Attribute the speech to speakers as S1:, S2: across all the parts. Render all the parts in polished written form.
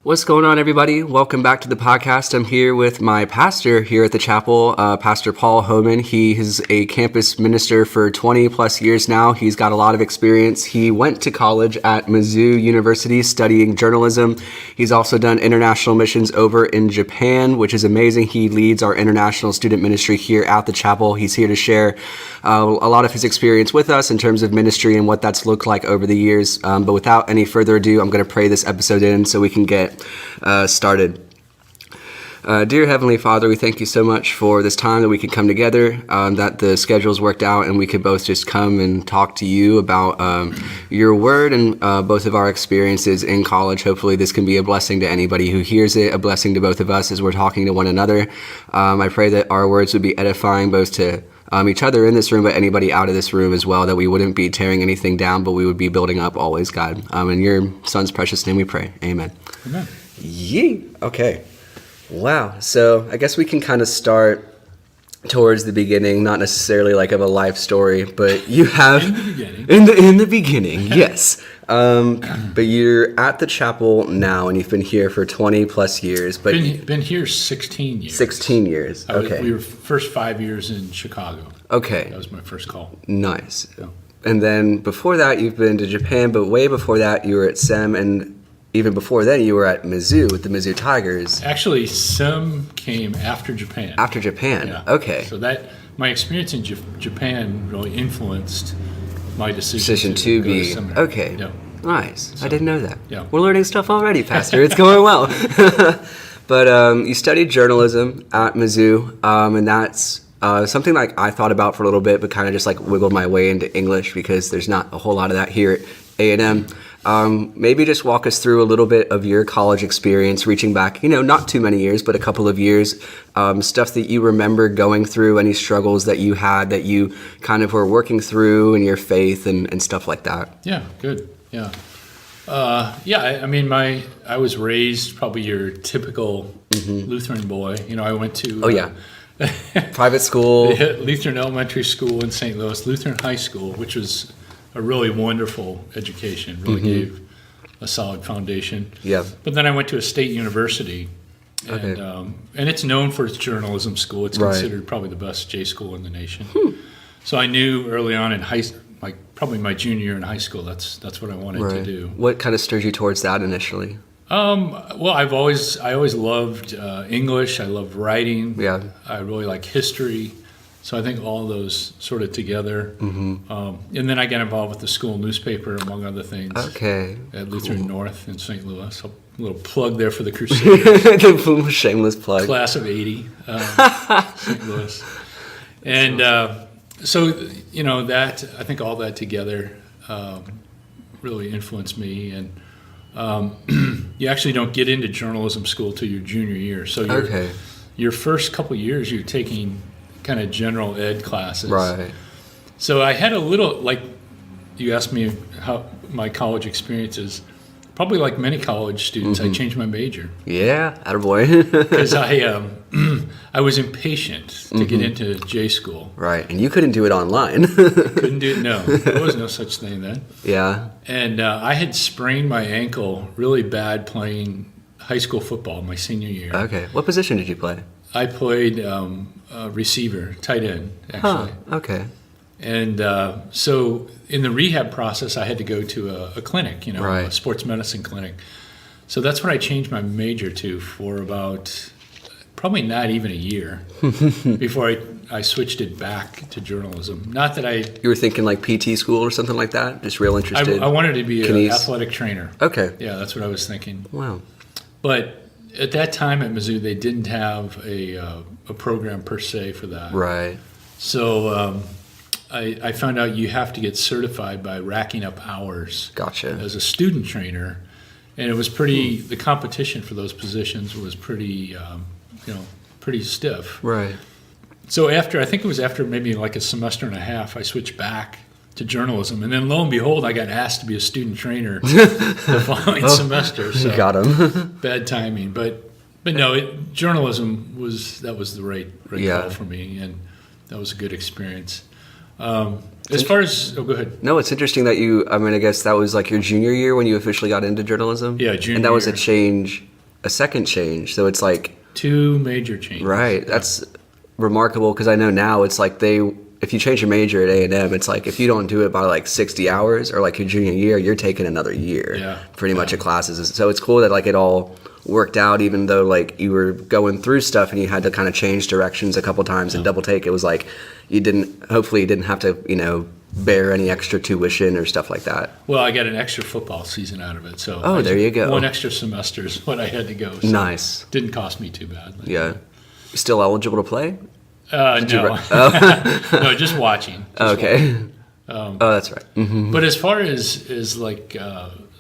S1: What's going on, everybody? Welcome back to the podcast. I'm here with my pastor here at the chapel, Pastor Paul Hoemann. He is a campus minister for 20 plus years now. He's got a lot of experience. He went to college at Mizzou University studying journalism. He's also done international missions over in Japan, which is amazing. He leads our international student ministry here at the chapel. He's here to share a lot of his experience with us in terms of ministry and what that's looked like over the years. But without any further ado, I'm going to pray this episode in so we can get started. Dear Heavenly Father, we thank you so much for this time that we could come together, that the schedules worked out and we could both just come and talk to you about your word and both of our experiences in college. Hopefully this can be a blessing to anybody who hears it, a blessing to both of us as we're talking to one another. I pray that our words would be edifying both to each other in this room, but anybody out of this room as well, that we wouldn't be tearing anything down, but we would be building up always, God. In your son's precious name we pray. Amen.
S2: Amen.
S1: Yee. Okay. Wow. So I guess we can kind of start towards the beginning, not necessarily like of a life story, but you have in the beginning, yes. But you're at the chapel now, and you've been here for 20 plus years. But
S2: been here 16 years.
S1: 16 years. Okay.
S2: We were first 5 years in Chicago.
S1: Okay.
S2: That was my first call.
S1: Nice.
S2: Yeah.
S1: And then before that, you've been to Japan, but way before that, you were at SEM, and even before then, you were at Mizzou with the Mizzou Tigers.
S2: Actually, SEM came after Japan.
S1: After Japan.
S2: Yeah.
S1: Okay.
S2: So my experience in Japan really influenced my decision
S1: to
S2: go
S1: be
S2: to seminary.
S1: okay.
S2: Yeah.
S1: Nice. I didn't know that.
S2: Yeah.
S1: We're learning stuff already, Pastor. It's going well. But you studied journalism at Mizzou, and that's something like I thought about for a little bit, but kind of just like wiggled my way into English because there's not a whole lot of that here at A&M. Maybe just walk us through a little bit of your college experience, reaching back, not too many years, but a couple of years, stuff that you remember going through, any struggles that you had that you kind of were working through in your faith and stuff like that.
S2: Yeah, good. Yeah. I was raised probably your typical Lutheran boy. I went to
S1: private school,
S2: Lutheran elementary school in St. Louis, Lutheran high school, which was a really wonderful education, really gave a solid foundation.
S1: Yeah.
S2: But then I went to a state university, and it's known for its journalism school. It's considered probably the best J school in the nation. So I knew early on in probably my junior year in high school, that's what I wanted to do.
S1: What kind of stirred you towards that initially?
S2: Well, I always loved English. I loved writing.
S1: Yeah.
S2: I really like history. So I think all those sort of together. And then I got involved with the school newspaper, among other things.
S1: Okay.
S2: At Lutheran North in St. Louis. A little plug there for the Crusaders.
S1: The shameless plug.
S2: Class of 80, St. Louis. And that, I think all that together really influenced me. And you actually don't get into journalism school till your junior year. So your first couple of years, you're taking kind of general ed classes.
S1: Right.
S2: So I had a little, like you asked me how my college experience is, probably like many college students, I changed my major.
S1: Yeah, attaboy.
S2: Because I was impatient to get into J school.
S1: Right, and you couldn't do it online.
S2: Couldn't do it, no. There was no such thing then.
S1: Yeah.
S2: And I had sprained my ankle really bad playing high school football my senior year.
S1: Okay. What position did you play?
S2: I played receiver, tight end, actually.
S1: Huh. Okay.
S2: And so in the rehab process, I had to go to a clinic, a sports medicine clinic. So that's what I changed my major to for about probably not even a year before I switched it back to journalism. Not that
S1: You were thinking like PT school or something like that? Just real interested?
S2: I wanted to be an athletic trainer.
S1: Okay.
S2: Yeah, that's what I was thinking.
S1: Wow.
S2: But at that time at Mizzou, they didn't have a program per se for that.
S1: Right.
S2: So I found out you have to get certified by racking up hours.
S1: Gotcha.
S2: As a student trainer, and it was pretty. The competition for those positions was pretty, pretty stiff.
S1: Right.
S2: So I think it was after maybe like a semester and a half, I switched back to journalism, and then lo and behold, I got asked to be a student trainer the following semester. So
S1: you got him.
S2: Bad timing, but no, journalism was the right call for me, and that was a good experience. As far as, go ahead.
S1: No, it's interesting that I guess that was like your junior year when you officially got into journalism?
S2: Yeah, junior
S1: And that was
S2: year.
S1: a change a second change. So it's like
S2: 2 major changes.
S1: Right. That's remarkable because I know now it's like if you change your major at A&M, it's like if you don't do it by like 60 hours or like your junior year, you're taking another year pretty much of classes. So it's cool that like it all worked out, even though like you were going through stuff and you had to kind of change directions a couple times and double take. It was like hopefully you didn't have to, bear any extra tuition or stuff like that.
S2: Well, I got an extra football season out of it. So
S1: there you go.
S2: 1 extra semester is what I had to go. So
S1: nice.
S2: Didn't cost me too badly.
S1: Yeah. Still eligible to play?
S2: No. No, just watching.
S1: Okay. That's right. Mm-hmm.
S2: But as far as like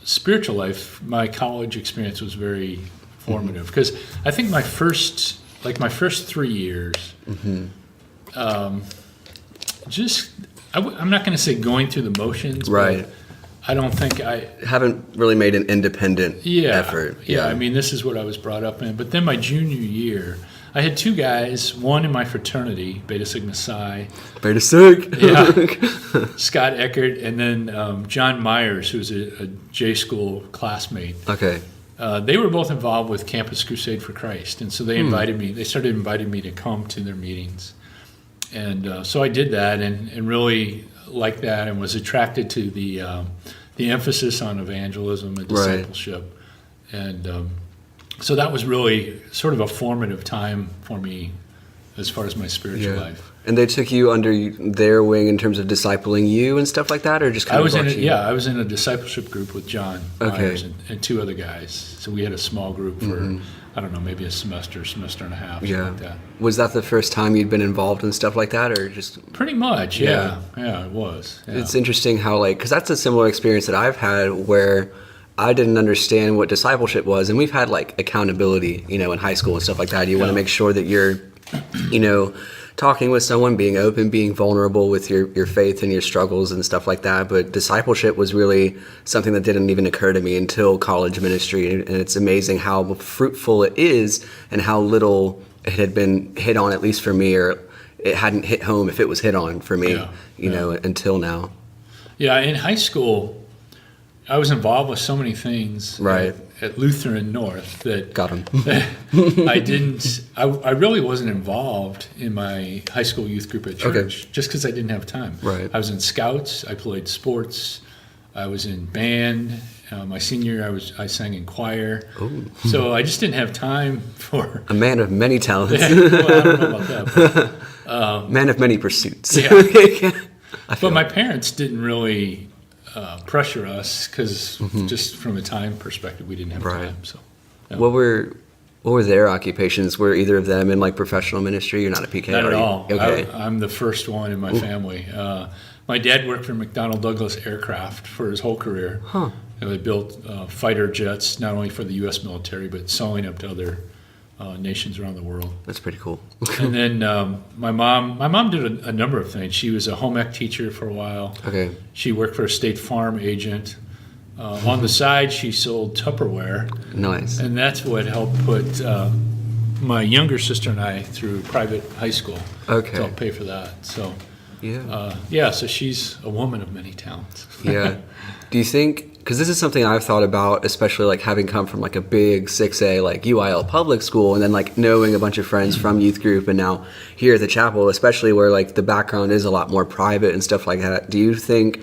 S2: spiritual life, my college experience was very formative because I think my first 3 years, I'm not going to say going through the motions,
S1: right?
S2: But I don't think I
S1: haven't really made an independent effort.
S2: Yeah, I mean, this is what I was brought up in. But then my junior year, I had 2 guys, one in my fraternity, Beta Sigma Psi.
S1: Beta Sig.
S2: Yeah. Scott Eckert, and then John Myers, who's a J School classmate.
S1: Okay.
S2: They were both involved with Campus Crusade for Christ, and so they invited me. They started inviting me to come to their meetings. And so I did that and really liked that and was attracted to the emphasis on evangelism and discipleship. Right. And so that was really sort of a formative time for me as far as my spiritual life.
S1: And they took you under their wing in terms of discipling you and stuff like that, or just kind of
S2: I was in a discipleship group with John Myers and 2 other guys. So we had a small group for, I don't know, maybe a semester and a half, something like that.
S1: Was that the first time you'd been involved in stuff like that, or just?
S2: Pretty much, yeah. Yeah, it was. Yeah.
S1: It's interesting how, because that's a similar experience that I've had where I didn't understand what discipleship was, and we've had, accountability, in high school and stuff like that. You want to make sure that you're, talking with someone, being open, being vulnerable with your faith and your struggles and stuff like that. But discipleship was really something that didn't even occur to me until college ministry. And it's amazing how fruitful it is and how little it had been hit on, at least for me, or it hadn't hit home if it was hit on for me, until now. Yeah,
S2: in high school, I was involved with so many things at Lutheran North that
S1: got him.
S2: I really wasn't involved in my high school youth group at church just because I didn't have time.
S1: Right.
S2: I was in scouts. I played sports. I was in band. My senior year, I sang in choir. Ooh. So I just didn't have time for
S1: a man of many talents.
S2: Well, I don't know about that. But,
S1: man of many pursuits.
S2: Yeah. But my parents didn't really pressure us because just from a time perspective, we didn't have time. So,
S1: What were their occupations? Were either of them in professional ministry? You're not a PK?
S2: Not at all.
S1: Okay.
S2: I'm the first one in my family. My dad worked for McDonnell Douglas Aircraft for his whole career. Huh. They built fighter jets not only for the U.S. military but selling them to other nations around the world.
S1: That's pretty cool.
S2: And then my mom did a number of things. She was a home ec teacher for a while. Okay. She worked for a State Farm agent. On the side, she sold Tupperware. Nice. And that's what helped put my younger sister and I through private high school. Okay. To help pay for that. So, so she's a woman of many talents.
S1: Yeah. Do you think, because this is something I've thought about, especially having come from a big 6A UIL public school, and then knowing a bunch of friends from youth group, and now here at the chapel, especially where the background is a lot more private and stuff like that. Do you think,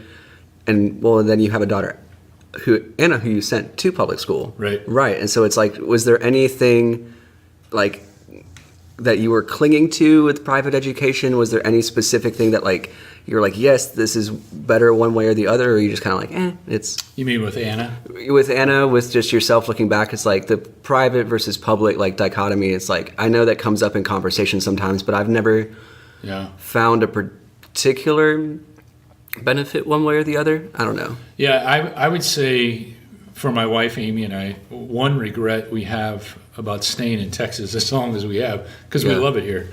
S1: and then you have a daughter, Anna, who you sent to public school, right, and so it's was there anything that you were clinging to with private education? Was there any specific thing that you're yes, this is better one way or the other, or are you just kind of it's...
S2: You mean with Anna?
S1: With Anna, with just yourself looking back, it's the private versus public dichotomy. It's I know that comes up in conversation sometimes, but I've never found a particular benefit one way or the other. I don't know.
S2: Yeah, I would say for my wife, Amy, and I, one regret we have about staying in Texas as long as we have, because we love it here,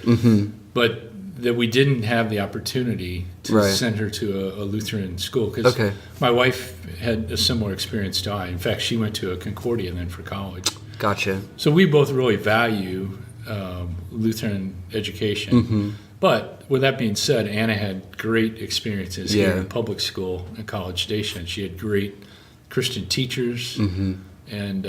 S2: but that we didn't have the opportunity to send her to a Lutheran school, because my wife had a similar experience to I. In fact, she went to a Concordia then for college.
S1: Gotcha.
S2: So we both really value Lutheran education. But with that being said, Anna had great experiences here in public school and College Station. She had great Christian teachers, And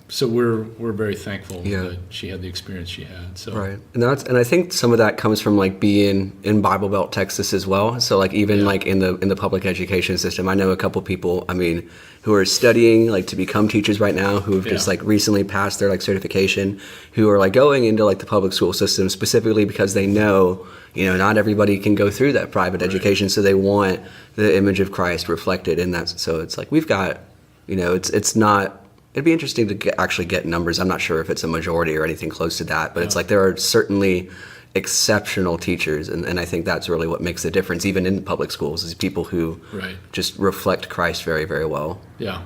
S2: so we're very thankful
S1: Yeah.
S2: that she had the experience she had. So
S1: Right. And I think some of that comes from like being in Bible Belt, Texas as well. So like even like in the public education system, I know a couple people, I mean, who are studying like to become teachers right now, who have just like recently passed their like certification, who are like going into like the public school system specifically because they know, not everybody can go through that private education. So they want the image of Christ reflected in that. So it's like we've got, it's not. It'd be interesting to actually get numbers. I'm not sure if it's a majority or anything close to that, but it's like there are certainly exceptional teachers, and I think that's really what makes the difference, even in public schools, is people who just reflect Christ very, very well.
S2: Yeah,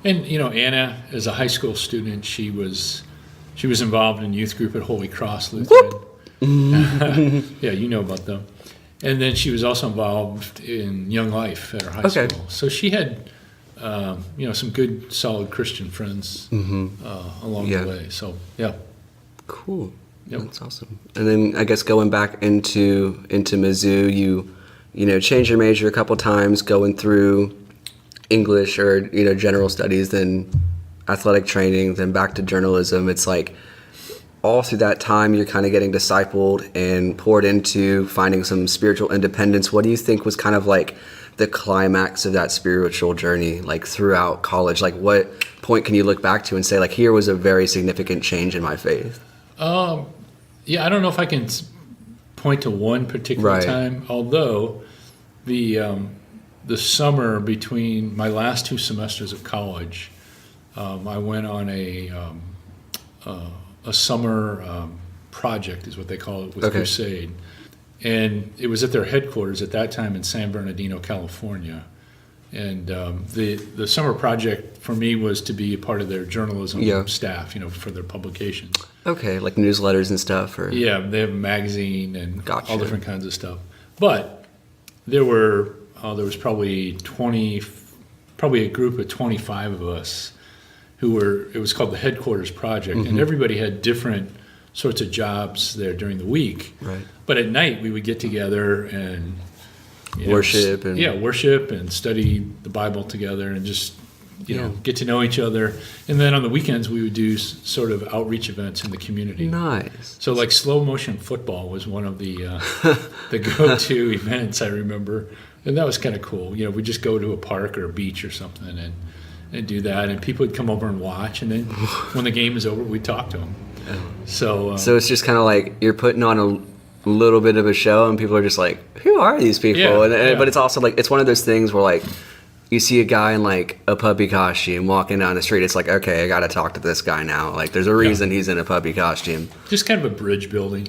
S2: and Anna, as a high school student, she was involved in youth group at Holy Cross Lutheran. Yeah, you know about them. And then she was also involved in Young Life at her high school. So she had some good, solid Christian friends along the way. So, yeah.
S1: Cool. Yep. That's awesome. And then I guess going back into Mizzou, you changed your major a couple times, going through English or, general studies, then athletic training, then back to journalism. It's like all through that time, you're kind of getting discipled and poured into finding some spiritual independence. What do you think was kind of like the climax of that spiritual journey, like throughout college? Like what point can you look back to and say, like, here was a very significant change in my faith?
S2: Yeah, I don't know if I can point to one particular time, although the summer between my last 2 semesters of college, I went on a summer project, is what they call it, with Crusade. And it was at their headquarters at that time in San Bernardino, California. And the summer project for me was to be a part of their journalism staff, for their publications. Okay,
S1: like newsletters and stuff? Or
S2: yeah, they have a magazine and all different kinds of stuff. But there was probably a group of 25 of us it was called the Headquarters Project, and everybody had different sorts of jobs there during the week.
S1: Right.
S2: But at night we would get together and
S1: worship
S2: and study the Bible together and just get to know each other. And then on the weekends we would do sort of outreach events in the community.
S1: Nice.
S2: So like slow motion football was one of the go-to events, I remember, and that was kind of cool. We just go to a park or a beach or something and do that, and people would come over and watch, and then when the game is over we'd talk to them. So
S1: it's just kind of like you're putting on a little bit of a show, and people are just like, who are these people? But it's also like, it's one of those things where like you see a guy in like a puppy costume walking down the street, it's like, okay, I got to talk to this guy now. Like there's a reason he's in a puppy costume.
S2: Just kind of a bridge building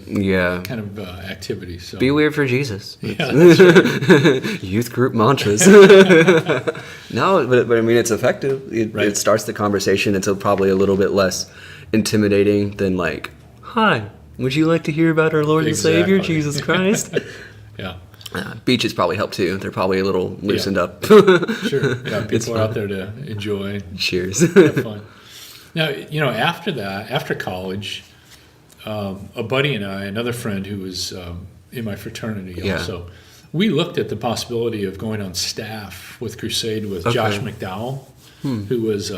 S2: kind of activity. So
S1: be weird for Jesus.
S2: Yeah, that's right.
S1: Youth group mantras. No, but I mean, it's effective. It starts the conversation. It's probably a little bit less intimidating than like, hi, would you like to hear about our Lord and Savior, Jesus Christ?
S2: Yeah.
S1: Beaches probably help too. They're probably a little loosened up.
S2: Sure. Yeah, people are out there to enjoy.
S1: Cheers.
S2: Have fun. Now, after college, a buddy and I, another friend who was in my fraternity also, we looked at the possibility of going on staff with Crusade with Josh McDowell, who was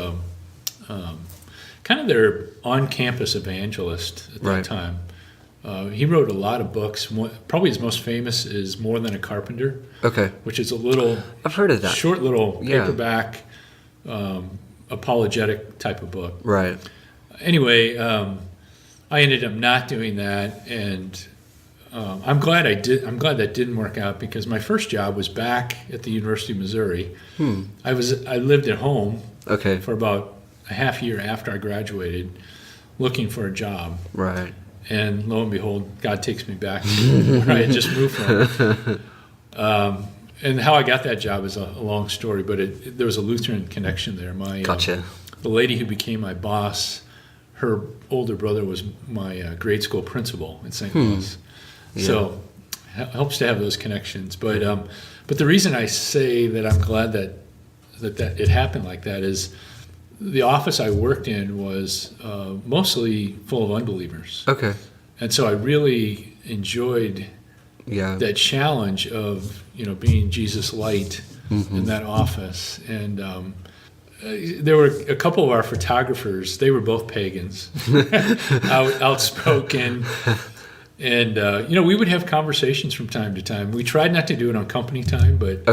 S2: kind of their on-campus evangelist at that time. He wrote a lot of books. Probably his most famous is More Than a Carpenter, which is a little
S1: I've heard of that.
S2: Short little paperback apologetic type of book.
S1: Right.
S2: Anyway, I ended up not doing that, and I'm glad that didn't work out, because my first job was back at the University of Missouri. I lived at home for about a half year after I graduated, looking for a job.
S1: Right.
S2: And lo and behold, God takes me back to where I had just moved from. And how I got that job is a long story, but there was a Lutheran connection there.
S1: Gotcha.
S2: The lady who became my boss, her older brother was my grade school principal in St. Louis. Yeah. So it helps to have those connections. But the reason I say that I'm glad that it happened like that is the office I worked in was mostly full of unbelievers. Okay. And so I really enjoyed that challenge of being Jesus light in that office, and there were a couple of our photographers. They were both pagans, outspoken. And, we would have conversations from time to time. We tried not to do it on company time, but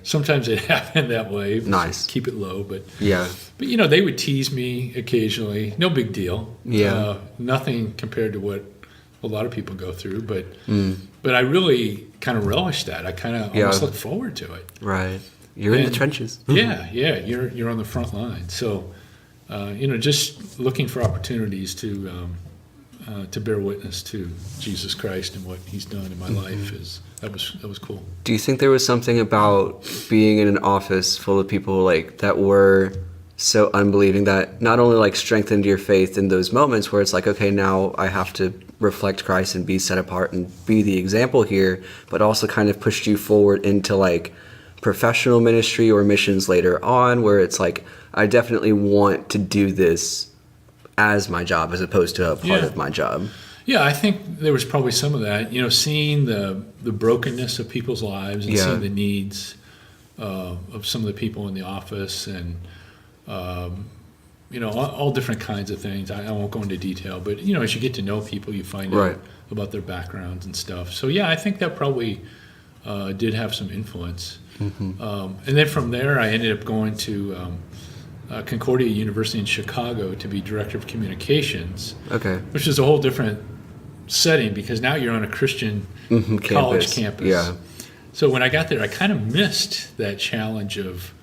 S2: sometimes it happened that way.
S1: Nice.
S2: Keep it low. But
S1: yeah.
S2: But, they would tease me occasionally. No big deal.
S1: Yeah.
S2: Nothing compared to what a lot of people go through. But I really kind of relished that. I kind of almost look forward to it.
S1: Right. You're in the trenches.
S2: Yeah. You're on the front line. So, just looking for opportunities to bear witness to Jesus Christ and what He's done in my life that was cool.
S1: Do you think there was something about being in an office full of people like that were so unbelieving that not only like strengthened your faith in those moments where it's like, okay, now I have to reflect Christ and be set apart and be the example here, but also kind of pushed you forward into like professional ministry or missions later on, where it's like, I definitely want to do this as my job as opposed to a part of my job.
S2: Yeah, I think there was probably some of that. Seeing the brokenness of people's lives and seeing the needs of some of the people in the office and, all different kinds of things. I won't go into detail, but, as you get to know people, you find out about their backgrounds and stuff. So, I think that probably did have some influence. And then from there, I ended up going to Concordia University in Chicago to be director of communications, which is a whole different setting because now you're on a Christian college campus.
S1: Yeah.
S2: So when I got there, I kind of missed that challenge of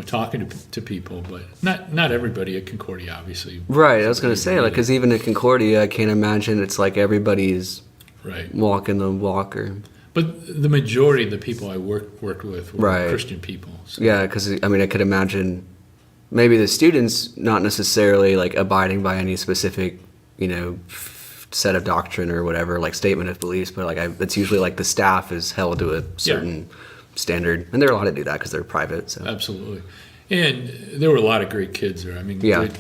S2: talking to people, but not everybody at Concordia, obviously.
S1: Right. I was going to say, because even at Concordia, I can't imagine it's like everybody's walking the walk.
S2: But the majority of the people I worked with were Christian people. So.
S1: Yeah, because I could imagine. Maybe the students not necessarily like abiding by any specific, set of doctrine or whatever, like statement of beliefs, but like it's usually like the staff is held to a certain standard, and they're allowed to do that because they're private. So
S2: absolutely, and there were a lot of great kids there. Great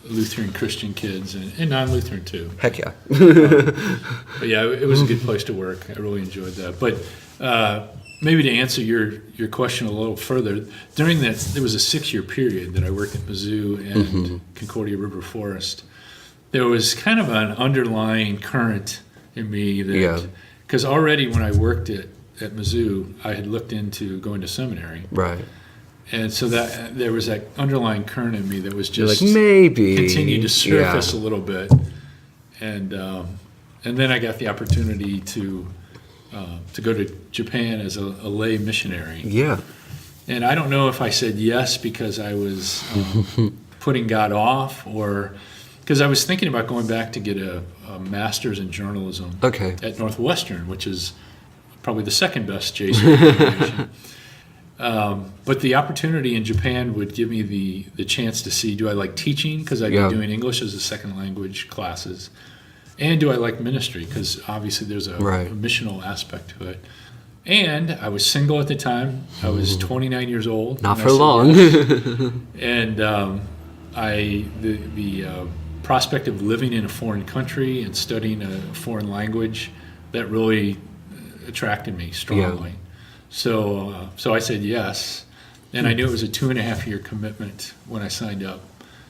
S2: Lutheran Christian kids and non-Lutheran too.
S1: Heck yeah.
S2: But it was a good place to work. I really enjoyed that. But maybe to answer your question a little further, during that, there was a 6-year period that I worked at Mizzou and Concordia River Forest. There was kind of an underlying current in me that, because already when I worked at Mizzou, I had looked into going to seminary.
S1: Right.
S2: And so that there was that underlying current in me that was just
S1: like maybe
S2: continued to surface a little bit. And then I got the opportunity to go to Japan as a lay missionary. Yeah. And I don't know if I said yes because I was putting God off or because I was thinking about going back to get a master's in journalism at Northwestern, which is probably the second best JC designation. But the opportunity in Japan would give me the chance to see, do I like teaching because I'd be doing English as a second language classes, and do I like ministry because obviously there's a missional aspect to it. And I was single at the time. I was 29 years old.
S1: Not for long.
S2: And the prospect of living in a foreign country and studying a foreign language, that really attracted me strongly. Yeah. So I said yes, and I knew it was a 2.5-year commitment when I signed up.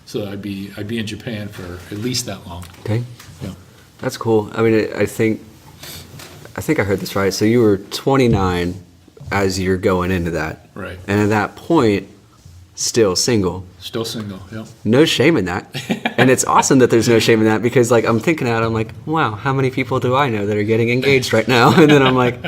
S2: So I'd be in Japan for at least that long.
S1: Okay. Yeah. That's cool. I mean, I think I heard this right. So you were 29 as you're going into that.
S2: Right.
S1: And at that point, still single.
S2: Still single, yeah.
S1: No shame in that. And it's awesome that there's no shame in that because, like, I'm thinking out, I'm like, wow, how many people do I know that are getting engaged right now? And then I'm like,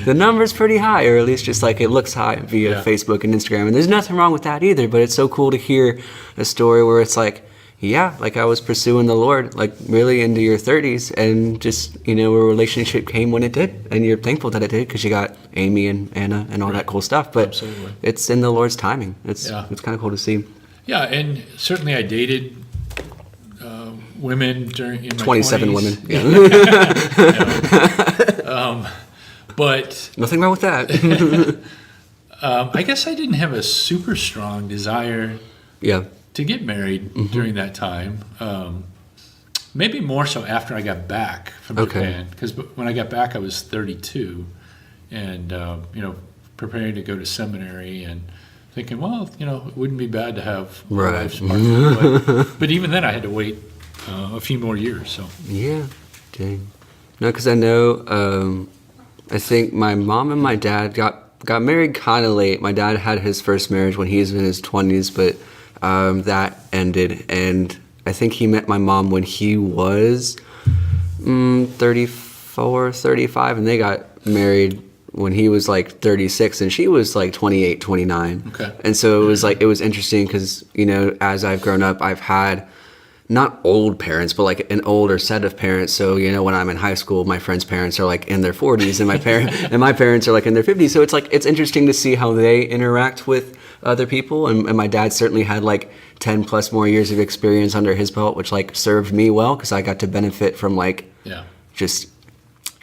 S1: the number's pretty high, or at least just like it looks high via Facebook and Instagram. And there's nothing wrong with that either, but it's so cool to hear a story where it's like, yeah, like I was pursuing the Lord, like really into your 30s, and just, a relationship came when it did, and you're thankful that it did because you got Amy and Anna and all that cool stuff. But
S2: absolutely,
S1: it's in the Lord's timing. It's kind of cool to see.
S2: Yeah, and certainly I dated women in my
S1: 27
S2: 20s.
S1: women. Yeah.
S2: But
S1: nothing wrong with that.
S2: I guess I didn't have a super strong desire. To get married during that time. Maybe more so after I got back from Japan, because when I got back I was 32 and preparing to go to seminary, and thinking, well, it wouldn't be bad to have my
S1: Right.
S2: wife's partner. But even then, I had to wait a few more years. So
S1: Yeah, dang. No, because I know, I think my mom and my dad got married kind of late. My dad had his first marriage when he was in his 20s, but that ended. And I think he met my mom when he was 34, 35, and they got married when he was like 36 and she was like 28, 29.
S2: Okay.
S1: And so it was interesting because, as I've grown up, I've had not old parents, but like an older set of parents. So, when I'm in high school, my friends' parents are like in their 40s and my parents are like in their 50s. So it's interesting to see how they interact with other people. And my dad certainly had like 10 plus more years of experience under his belt, which like served me well because I got to benefit from like just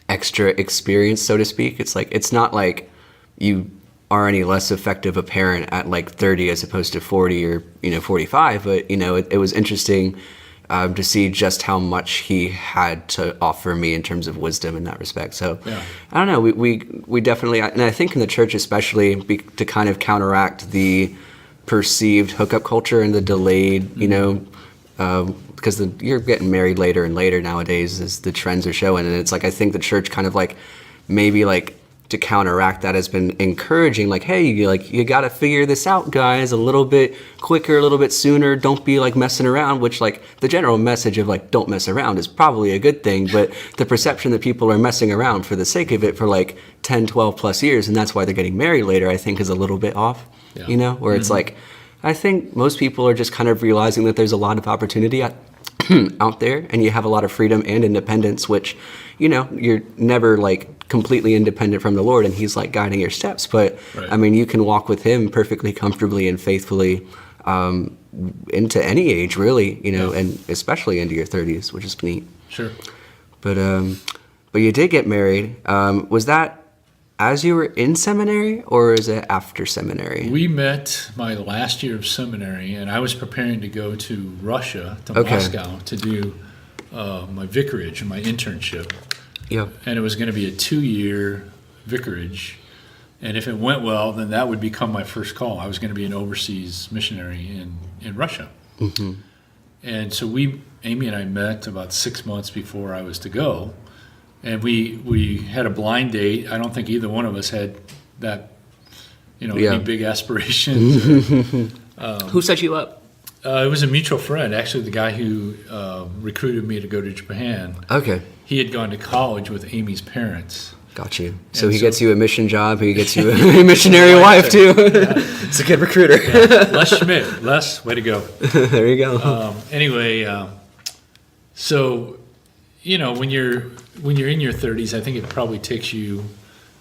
S1: extra experience, so to speak. It's like, it's not like you are any less effective a parent at like 30 as opposed to 40 or 45, but it was interesting to see just how much he had to offer me in terms of wisdom in that respect. So I don't know, we definitely, and I think in the church especially, to kind of counteract the perceived hookup culture and the delayed, because you're getting married later and later nowadays as the trends are showing, and it's like I think the church kind of like maybe like to counteract that has been encouraging, like, hey, you got to figure this out, guys, a little bit quicker, a little bit sooner. Don't be like messing around, which like the general message of like don't mess around is probably a good thing, but the perception that people are messing around for the sake of it for like 10, 12 plus years, and that's why they're getting married later, I think is a little bit off, where it's like, I think most people are just kind of realizing that there's a lot of opportunity out there, and you have a lot of freedom and independence, which, you're never like completely independent from the Lord, and he's like guiding your steps. But I mean, you can walk with him perfectly comfortably and faithfully into any age, really, and especially into your 30s, which is neat.
S2: Sure.
S1: But you did get married. Was that as you were in seminary, or is it after seminary?
S2: We met my last year of seminary, and I was preparing to go to Russia, to Moscow, to do my vicarage and my internship.
S1: Yep.
S2: And it was going to be a 2-year vicarage. And if it went well, then that would become my first call. I was going to be an overseas missionary in Russia. Mm-hmm. And so Amy and I met about 6 months before I was to go. And we had a blind date. I don't think either one of us had that, any big aspirations.
S1: Who set you up?
S2: It was a mutual friend, actually, the guy who recruited me to go to Japan.
S1: Okay.
S2: He had gone to college with Amy's parents.
S1: Got you. So he gets you a mission job. He gets you a missionary wife too. It's a good recruiter.
S2: Les Schmidt. Les, way to go.
S1: There you go.
S2: Anyway, so when you're in your 30s, I think it probably takes you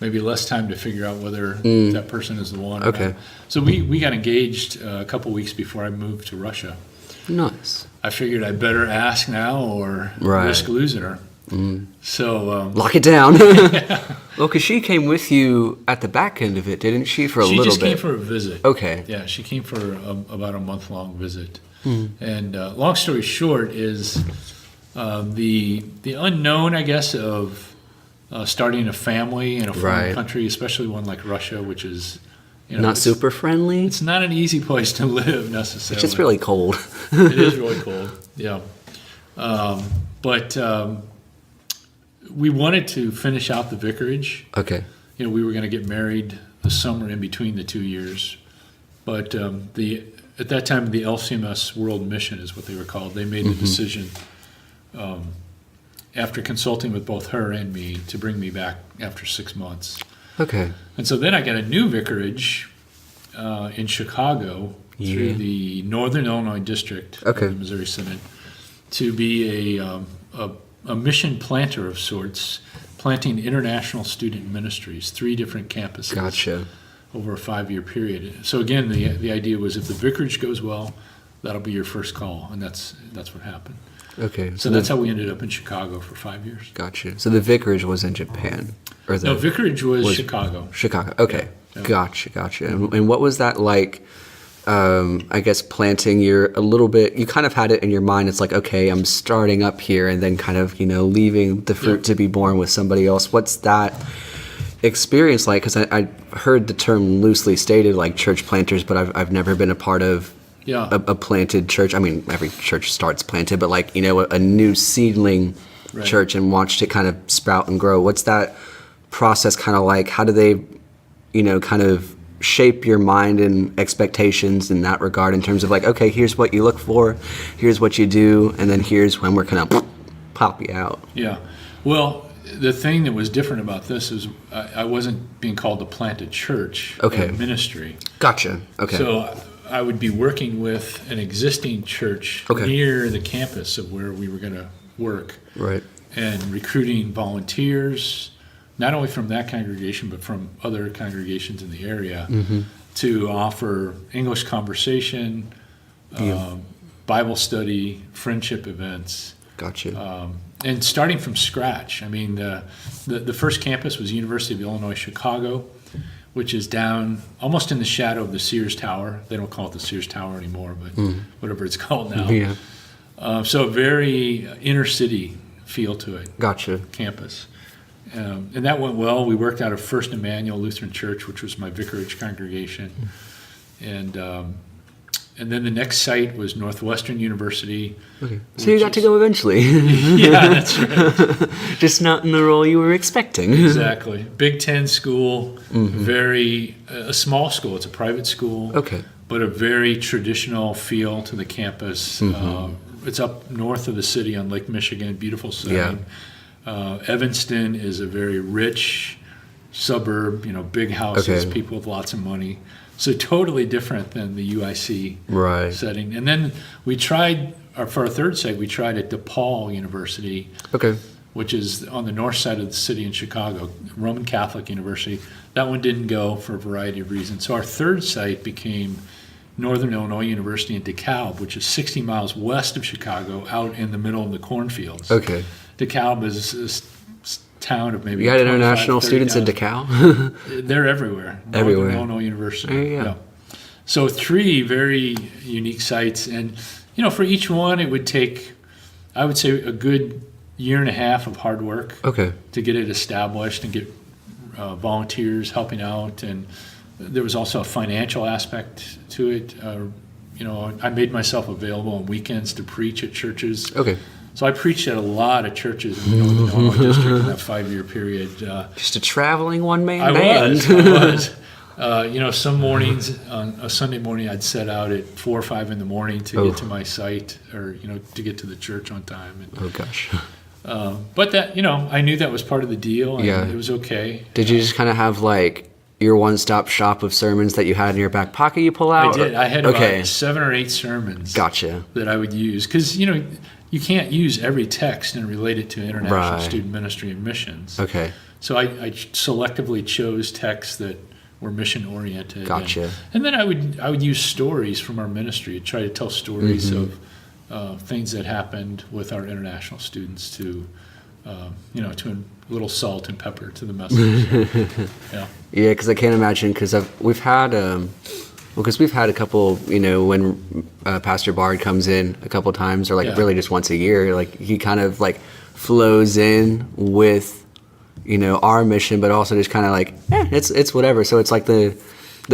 S2: maybe less time to figure out whether that person is the one.
S1: Okay.
S2: Not. So we got engaged a couple weeks before I moved to Russia.
S1: Nice.
S2: I figured I better ask now or risk losing her. So
S1: lock it down. Well, because she came with you at the back end of it, didn't she? For a little bit.
S2: She just came for a visit.
S1: Okay.
S2: Yeah, she came for about a month-long visit. And long story short is the unknown, I guess, of starting a family in a foreign country, especially one like Russia, which is
S1: not super friendly.
S2: It's not an easy place to live necessarily.
S1: It's just really cold.
S2: It is really cold. Yeah. But we wanted to finish out the vicarage.
S1: Okay.
S2: We were going to get married the summer in between the 2 years. But at that time, the LCMS World Mission is what they were called. They made the decision after consulting with both her and me to bring me back after 6 months.
S1: Okay.
S2: And so then I got a new vicarage in Chicago through the Northern Illinois District of the Missouri Synod to be a mission planter of sorts, planting international student ministries, 3 different campuses.
S1: Gotcha.
S2: Over a 5-year period. So again, the idea was if the vicarage goes well, that'll be your first call, and that's what happened.
S1: Okay.
S2: So that's how we ended up in Chicago for 5 years.
S1: Gotcha. So the vicarage was in Japan?
S2: No, vicarage was Chicago.
S1: Chicago. Okay.
S2: Yeah.
S1: Gotcha. And what was that like? I guess planting you kind of had it in your mind. It's like, okay, I'm starting up here and then kind of, leaving the fruit to be born with somebody else. What's that experience like? Because I heard the term loosely stated, like church planters, but I've never been a part of a planted church. I mean, every church starts planted, but like, a new seedling church, and watched it kind of sprout and grow. What's that process kind of like? How do they, kind of shape your mind and expectations in that regard, in terms of like, okay, here's what you look for, here's what you do, and then here's when we're going to pop you out?
S2: Yeah. Well, the thing that was different about this is I wasn't being called to plant a church ministry.
S1: Gotcha. Okay.
S2: So I would be working with an existing church near the campus of where we were going to work.
S1: Right.
S2: And recruiting volunteers, not only from that congregation, but from other congregations in the area, to offer English conversation, Bible study, friendship events.
S1: Gotcha.
S2: And starting from scratch. I mean, the first campus was University of Illinois Chicago, which is down almost in the shadow of the Sears Tower. They don't call it the Sears Tower anymore, but whatever it's called now.
S1: Yeah.
S2: So a very inner city feel to it.
S1: Gotcha.
S2: Campus. And that went well. We worked out of First Emmanuel Lutheran Church, which was my vicarage congregation. And then the next site was Northwestern University.
S1: Okay. So you got to go eventually.
S2: Yeah, that's right.
S1: Just not in the role you were expecting.
S2: Exactly. Big Ten school, a small school. It's a private school.
S1: Okay.
S2: But a very traditional feel to the campus. It's up north of the city on Lake Michigan, beautiful setting. Yeah. Evanston is a very rich suburb, big houses, people with lots of money. So totally different than the UIC setting. And then we tried, for our third site, we tried at DePaul University, which is on the north side of the city in Chicago, Roman Catholic University. That one didn't go for a variety of reasons. So our third site became Northern Illinois University in DeKalb, which is 60 miles west of Chicago, out in the middle of the cornfields. Okay. DeKalb is town of maybe.
S1: You got international students in DeKalb?
S2: They're everywhere.
S1: Everywhere.
S2: Northern Illinois University. Yeah. So 3 very unique sites, and for each one it would take, I would say, a good year and a half of hard work. To get it established and get volunteers helping out, and there was also a financial aspect to it. I made myself available on weekends to preach at churches. So I preached at a lot of churches in the Northern Illinois district in that 5-year period.
S1: Just a traveling one-man
S2: band. I was. Some mornings, on a Sunday morning, I'd set out at 4 or 5 in the morning to get to my site, or to get to the church on time. And, but that, I knew that was part of the deal, and it was okay.
S1: Did you just kind of have like your one-stop shop of sermons that you had in your back pocket you pull out?
S2: I did. I had about 7 or 8 sermons.
S1: Gotcha.
S2: That I would use, because you can't use every text and relate it to international student ministry and missions. So I selectively chose texts that were mission oriented.
S1: Gotcha.
S2: And then I would use stories from our ministry, try to tell stories of things that happened with our international students to a little salt and pepper to the message.
S1: Yeah, because I can't imagine, because we've had a couple, when Pastor Bard comes in a couple times, or really just once a year, like he kind of like flows in with, our mission, but also just kind of like, it's whatever. So it's like the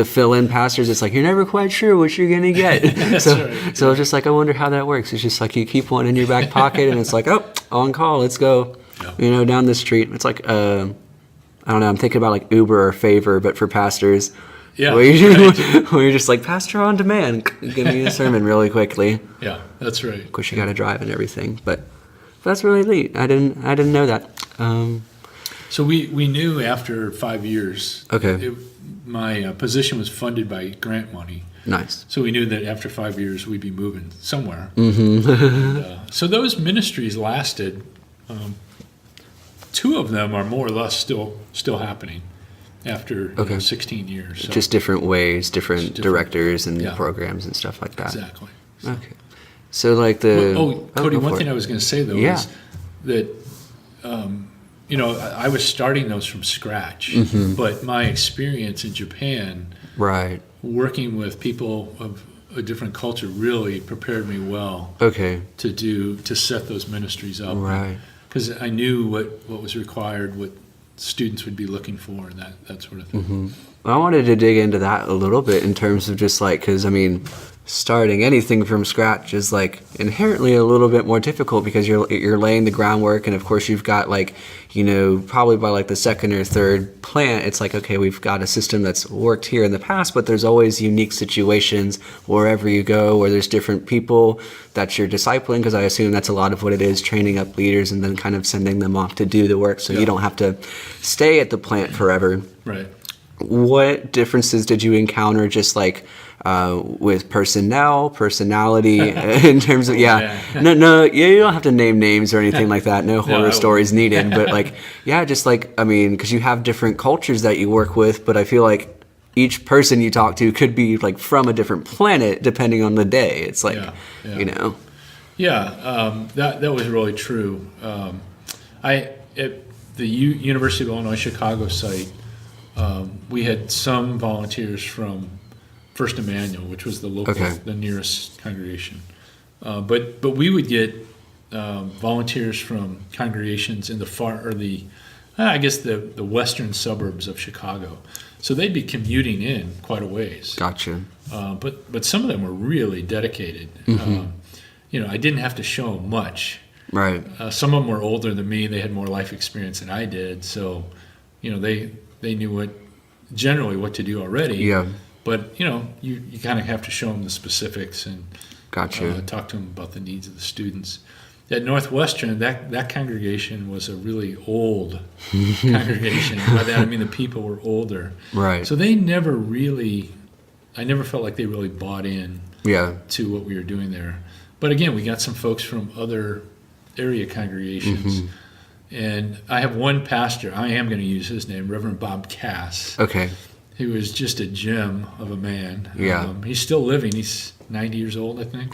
S1: fill-in pastors, it's like, you're never quite sure what you're going to get. So it's just like, I wonder how that works. It's just like you keep one in your back pocket and it's like, oh, on call, let's go, down the street. It's like, I don't know, I'm thinking about like Uber or Favor, but for pastors.
S2: Yeah,
S1: where you're just like, Pastor on demand, give me a sermon really quickly.
S2: Yeah, that's right.
S1: Of course, you got to drive and everything, but that's really neat. I didn't know that.
S2: So we knew after 5 years. My position was funded by grant money.
S1: Nice.
S2: So we knew that after 5 years we'd be moving somewhere. And, so those ministries lasted. 2 of them are more or less still happening after 16 years. So.
S1: Just different ways, different directors and programs and stuff like that.
S2: Exactly.
S1: So. Okay. So like the...
S2: Cody, one thing I was going to say, though, is that, I was starting those from scratch, but my experience in Japan, working with people of a different culture, really prepared me well to set those ministries up. Because I knew what was required, what students would be looking for, and that sort of thing.
S1: Well, I wanted to dig into that a little bit in terms of just like, because I mean, starting anything from scratch is like inherently a little bit more difficult because you're laying the groundwork, and of course you've got like, you know, probably by like the second or third plant, it's like, okay, we've got a system that's worked here in the past, but there's always unique situations wherever you go where there's different people that you're discipling, because I assume that's a lot of what it is, training up leaders and then kind of sending them off to do the work so you don't have to stay at the plant forever.
S2: Right.
S1: What differences did you encounter just like with personality in terms of, no, you don't have to name names or anything like that. No horror stories needed, but like, just like, I mean, because you have different cultures that you work with, but I feel like each person you talk to could be like from a different planet depending on the day. It's like, you know.
S2: That was really true. At the University of Illinois Chicago site, we had some volunteers from First Emmanuel, which was the local, the nearest congregation. But we would get volunteers from congregations in the western suburbs of Chicago. So they'd be commuting in quite a ways.
S1: Gotcha.
S2: But some of them were really dedicated. You know, I didn't have to show them much.
S1: Right.
S2: Some of them were older than me. They had more life experience than I did. So, you know, they knew generally what to do already. Yeah. But, you know, you kind of have to show them the specifics and talk to them about the needs of the students. At Northwestern, that congregation was a really old congregation. By that I mean the people were older.
S1: Right.
S2: So I never felt like they really bought in to what we were doing there. But again, we got some folks from other area congregations. And I have one pastor, I am going to use his name, Reverend Bob Cass.
S1: Okay.
S2: He was just a gem of a man.
S1: Yeah. He's
S2: still living. He's 90 years old, I think.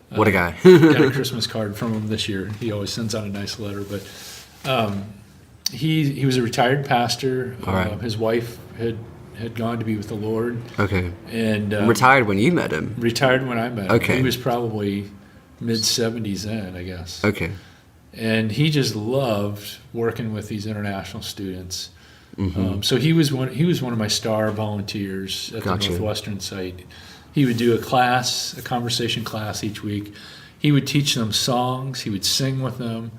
S1: What a guy.
S2: Got a Christmas card from him this year. He always sends out a nice letter. But he was a retired pastor.
S1: All right.
S2: His wife had gone to be with the Lord.
S1: Okay.
S2: And
S1: retired when you met him?
S2: Retired when I met him.
S1: Okay.
S2: He was probably mid-70s then, I guess.
S1: Okay.
S2: And he just loved working with these international students. So he was one of my star volunteers at the Northwestern site. He would do a conversation class each week. He would teach them songs. He would sing with them.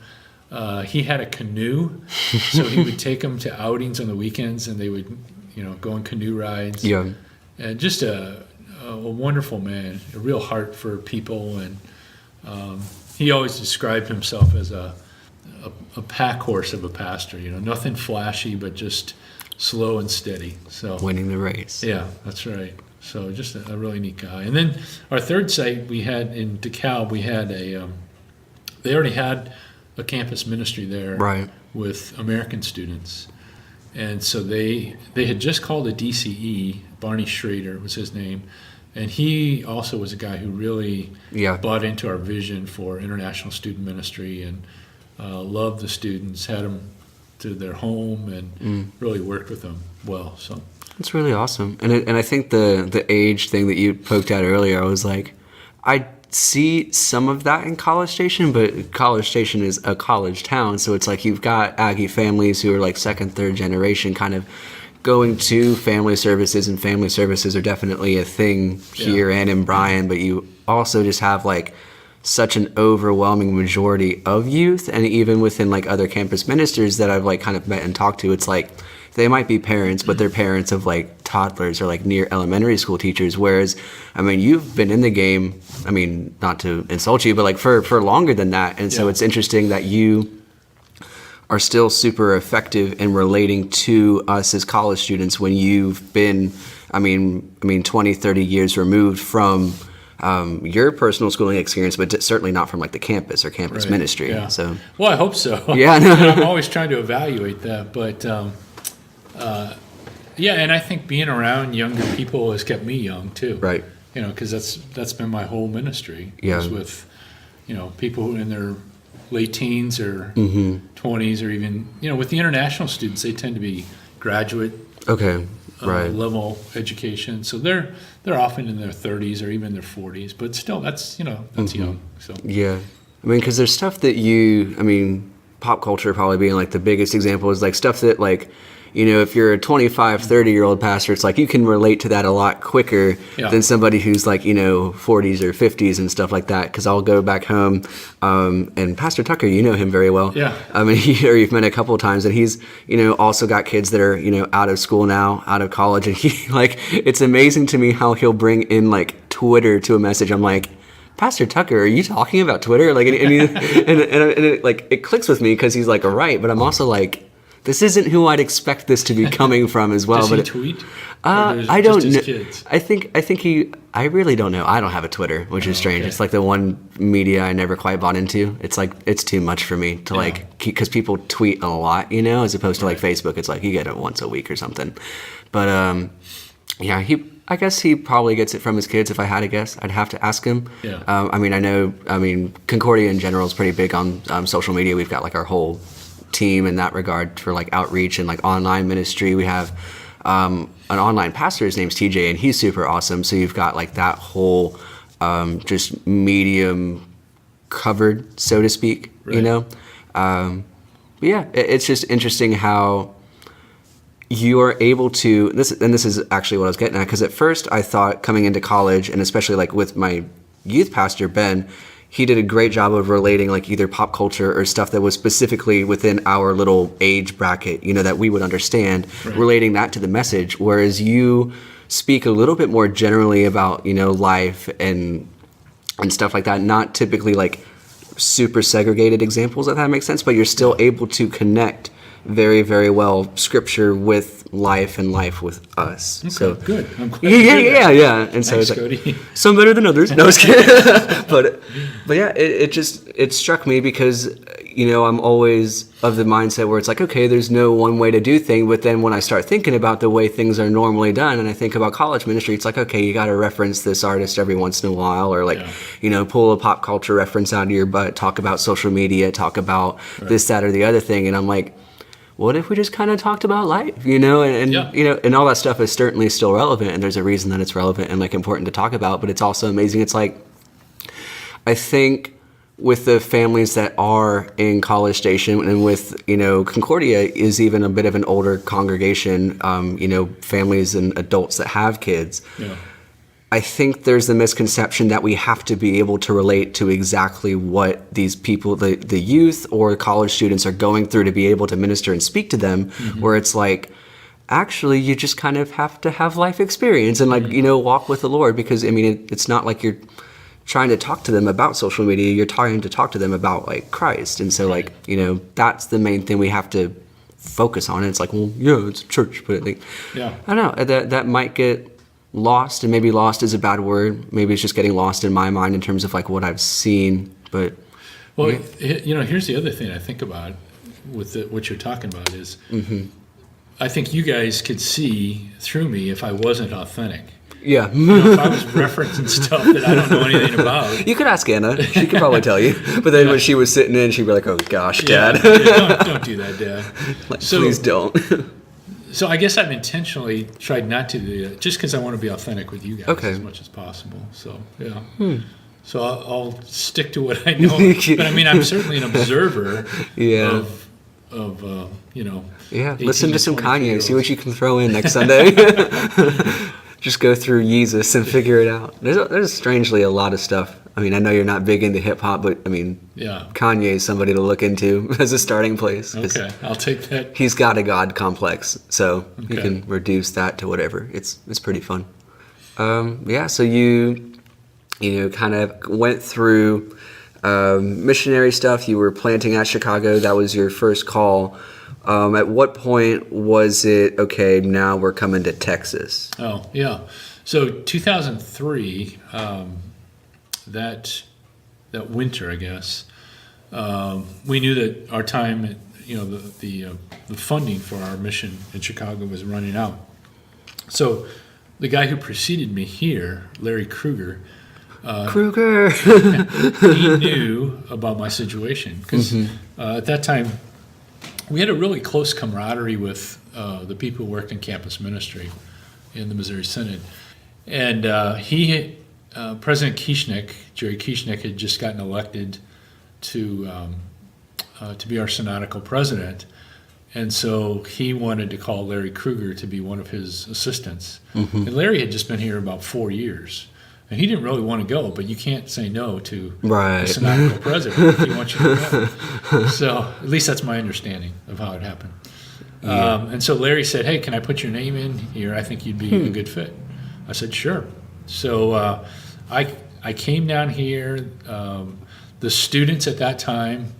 S2: He had a canoe, so he would take them to outings on the weekends, and they would, you know, go on canoe rides. Yeah. And just a wonderful man, a real heart for people, and he always described himself as a pack horse of a pastor, you know, nothing flashy, but just slow and steady. So
S1: winning the race.
S2: Yeah, that's right. So just a really neat guy. And then our third site we had in DeKalb, we had they already had a campus ministry there with American students. And so they had just called a DCE, Barney Schrader was his name. And he also was a guy who really bought into our vision for international student ministry and loved the students, had them to their home, and really worked with them well. So
S1: that's really awesome. And I think the age thing that you poked at earlier, I was like, I see some of that in College Station, but College Station is a college town, so it's like you've got Aggie families who are like second, third generation kind of going to family services, and family services are definitely a thing here and in Bryan, but you also just have like such an overwhelming majority of youth, and even within like other campus ministers that I've like kind of met and talked to, it's like they might be parents, but they're parents of like toddlers or like near elementary school teachers, whereas I mean you've been in the game, I mean not to insult you, but like for longer than that, and so it's interesting that you are still super effective in relating to us as college students when you've been, I mean 20, 30 years removed from your personal schooling experience, but certainly not from like the campus or campus ministry. Yeah. So,
S2: well, I hope so.
S1: Yeah,
S2: I'm always trying to evaluate that, but and I think being around younger people has kept me young too.
S1: Right.
S2: You know, because that's been my whole ministry.
S1: Yeah.
S2: Is with, you know, people who in their late teens or 20s, or even, you know, with the international students, they tend to be graduate. Level education, so they're often in their 30s or even their 40s, but still that's young. So
S1: I mean, because there's stuff that pop culture probably being like the biggest example is like stuff that like, you know, if you're a 25, 30-year-old pastor, it's like you can relate to that a lot quicker than somebody who's like, you know, 40s or 50s and stuff like that. Because I'll go back home, and Pastor Tucker, you know him very well.
S2: Yeah.
S1: I mean, or you've met a couple of times, and he's, you know, also got kids that are, you know, out of school now, out of college. And he, like, it's amazing to me how he'll bring in like Twitter to a message. I'm like, Pastor Tucker, are you talking about Twitter? Like, and it, like, it clicks with me because he's like, all right, but I'm also like, this isn't who I'd expect this to be coming from as well.
S2: Does
S1: but
S2: he tweet?
S1: I don't know.
S2: Kids?
S1: I think he. I really don't know. I don't have a Twitter, which is strange.
S2: Okay.
S1: It's like the one media I never quite bought into. It's like it's too much for me to like keep, because people tweet a lot, you know, as opposed to like Facebook. It's like you get it once a week or something. But yeah, I guess he probably gets it from his kids. If I had to guess, I'd have to ask him.
S2: Yeah.
S1: I mean, Concordia in general is pretty big on social media. We've got like our whole team in that regard for like outreach and like online ministry. We have an online pastor, his name's TJ, and he's super awesome. So you've got like that whole just medium covered, so to speak, you know. But yeah, it's just interesting how you are able to this is actually what I was getting at, because at first I thought coming into college, and especially like with my youth pastor Ben, he did a great job of relating like either pop culture or stuff that was specifically within our little age bracket, you know, that we would understand, relating that to the message. Whereas you speak a little bit more generally about, you know, life and stuff like that, not typically like super segregated examples, if that makes sense, but you're still able to connect very, very well scripture with life and life with us.
S2: Okay,
S1: so
S2: good. I'm glad
S1: yeah. And so
S2: Thanks,
S1: it's like,
S2: Cody.
S1: some better than others. No, I was kidding. but yeah, it struck me because, you know, I'm always of the mindset where it's like, okay, there's no one way to do things. But then when I start thinking about the way things are normally done, and I think about college ministry, it's like, okay, you got to reference this artist every once in a while, or like, you know, pull a pop culture reference out of your butt, talk about social media, talk about this, that, or the other thing. And I'm like, what if we just kind of talked about life, you know, and you know, and all that stuff is certainly still relevant, and there's a reason that it's relevant and like important to talk about, but it's also amazing. It's like, I think with the families that are in College Station, and with, you know, Concordia is even a bit of an older congregation, you know, families and adults that have kids. Yeah. I think there's the misconception that we have to be able to relate to exactly what these people, the youth or college students, are going through to be able to minister and speak to them, where it's like, actually, you just kind of have to have life experience and like, you know, walk with the Lord, because, I mean, it's not like you're trying to talk to them about social media, you're trying to talk to them about like Christ. And so like, you know, that's the main thing we have to focus on. And it's like, well, yeah, it's a church, but I think, I don't know, that might get lost, and maybe lost is a bad word. Maybe it's just getting lost in my mind in terms of like what I've seen. But
S2: well, you know, here's the other thing I think about with what you're talking about is, I think you guys could see through me if I wasn't authentic.
S1: Yeah.
S2: You know, if I was referencing stuff that I don't know anything about.
S1: You could ask Anna. She could probably tell you. But then when she was sitting in, she'd be like, oh gosh, Dad.
S2: Don't do that, Dad.
S1: Like, please don't.
S2: So I guess I've intentionally tried not to do that, just because I want to be authentic with you guys as much as possible. So, yeah. So I'll stick to what I know. But I mean, I'm certainly an observer of you know. Yeah,
S1: listen to some Kanye. See what you can throw in next Sunday. Just go through Yeezus and figure it out. There's strangely a lot of stuff. I mean, I know you're not big into hip hop, but I mean, Kanye is somebody to look into as a starting place.
S2: Okay, I'll take that.
S1: He's got a God complex, so you can reduce that to whatever. It's pretty fun. So you know, kind of went through missionary stuff. You were planting at Chicago. That was your first call. At what point was it, okay, now we're coming to Texas?
S2: Oh, yeah. So 2003, that winter, I guess, we knew that our time, you know, the funding for our mission in Chicago was running out. So the guy who preceded me here, Larry Kruger, he knew about my situation, because at that time we had a really close camaraderie with the people who worked in campus ministry in the Missouri Synod. And President Kieschnick, Jerry Kieschnick, had just gotten elected to to be our synodical president. And so he wanted to call Larry Kruger to be one of his assistants. And Larry had just been here about 4 years. And he didn't really want to go, but you can't say no to the synodical president if he wants you to go. So at least that's my understanding of how it happened. And so Larry said, hey, can I put your name in here? I think you'd be a good fit. I said, sure. So I came down here. The students at that time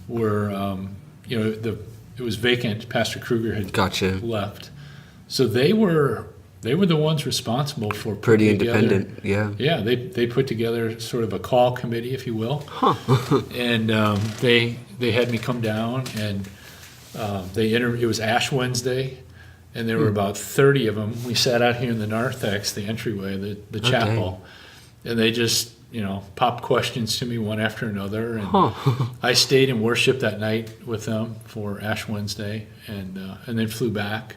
S2: were, it was vacant. Pastor Kruger had left. So they were the ones responsible for
S1: pretty independent.
S2: Yeah, they put together sort of a call committee, if you will. And they had me come down, and it was Ash Wednesday, and there were about 30 of them. We sat out here in the narthex, the entryway, the chapel, and they just popped questions to me one after another, and I stayed and worshiped that night with them for Ash Wednesday, and then flew back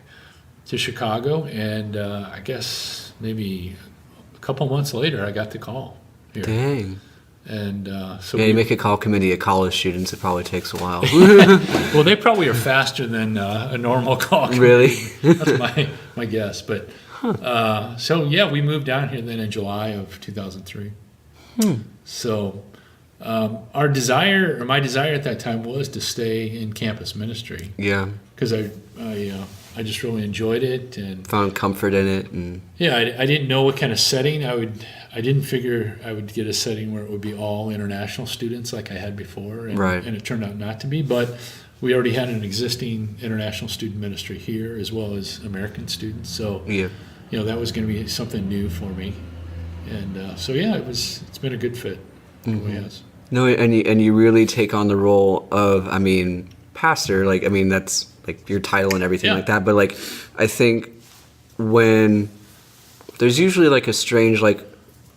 S2: to Chicago, and I guess maybe a couple months later, I got the call here.
S1: Dang.
S2: And so
S1: you make a call committee of college students, it probably takes a while.
S2: Well, they probably are faster than a normal call committee.
S1: Really?
S2: That's my guess. But so yeah, we moved down here then in July of 2003. So my desire at that time was to stay in campus ministry.
S1: Yeah.
S2: Because I just really enjoyed it and
S1: found comfort in it. And
S2: yeah, I didn't know what kind of setting I didn't figure I would get a setting where it would be all international students like I had before, and it turned out not to be. But we already had an existing international student ministry here as well as American students, so that was going to be something new for me. And so yeah, it's been a good fit.
S1: No, and you really take on the role of pastor. That's like your title and everything like that. But like I think when there's usually like a strange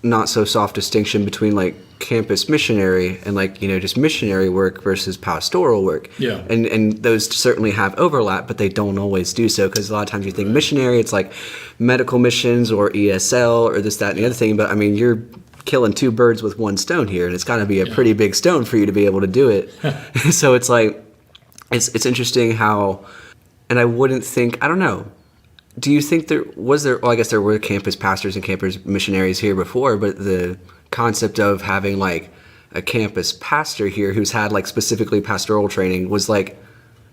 S1: not so soft distinction between like campus missionary and just missionary work versus pastoral work.
S2: Yeah.
S1: And those certainly have overlap, but they don't always do so, because a lot of times you think missionary, it's like medical missions or ESL or this, that, and the other thing. But you're killing two birds with one stone here, and it's got to be a pretty big stone for you to be able to do it. So it's like, it's interesting how, and I wouldn't think, I don't know, do you think I guess there were campus pastors and campus missionaries here before, but the concept of having like a campus pastor here who's had like specifically pastoral training was like,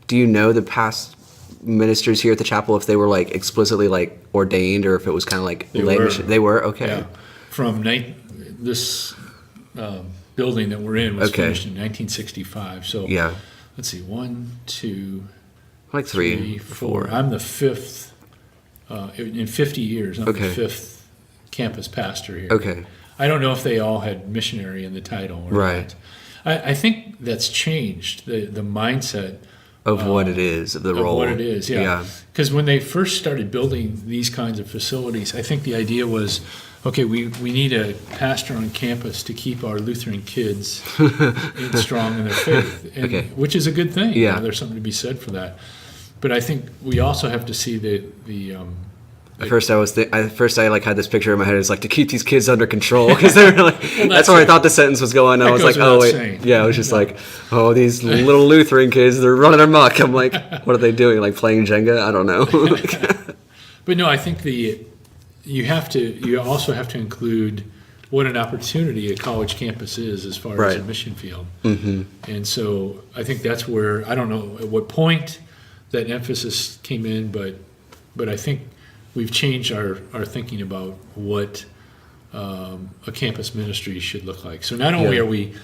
S1: do you know the past ministers here at the chapel, if they were like explicitly like ordained, or if it was kind of like they were? Okay. Yeah.
S2: From this building that we're in was finished in 1965. So let's see, 1, 2,
S1: like 3,
S2: 4. I'm the fifth. In 50 years, I'm the fifth campus pastor here.
S1: Okay.
S2: I don't know if they all had missionary in the title or not. I think that's changed, the mindset
S1: of what it is, of the role.
S2: Of what it is, yeah. Because when they first started building these kinds of facilities, I think the idea was, okay, we need a pastor on campus to keep our Lutheran kids strong in their faith, which is a good thing.
S1: Yeah.
S2: There's something to be said for that. But I think we also have to see the
S1: At first, I like had this picture in my head. It's like to keep these kids under control, because they were like, that's where I thought the sentence was going. I was like, oh wait, I was just like, oh, these little Lutheran kids, they're running amok. I'm like, what are they doing? Like playing Jenga? I don't know.
S2: But no, I think you also have to include what an opportunity a college campus is as far as a mission field. And so I think that's where, I don't know at what point that emphasis came in, but I think we've changed our thinking about what a campus ministry should look like. So not only are we,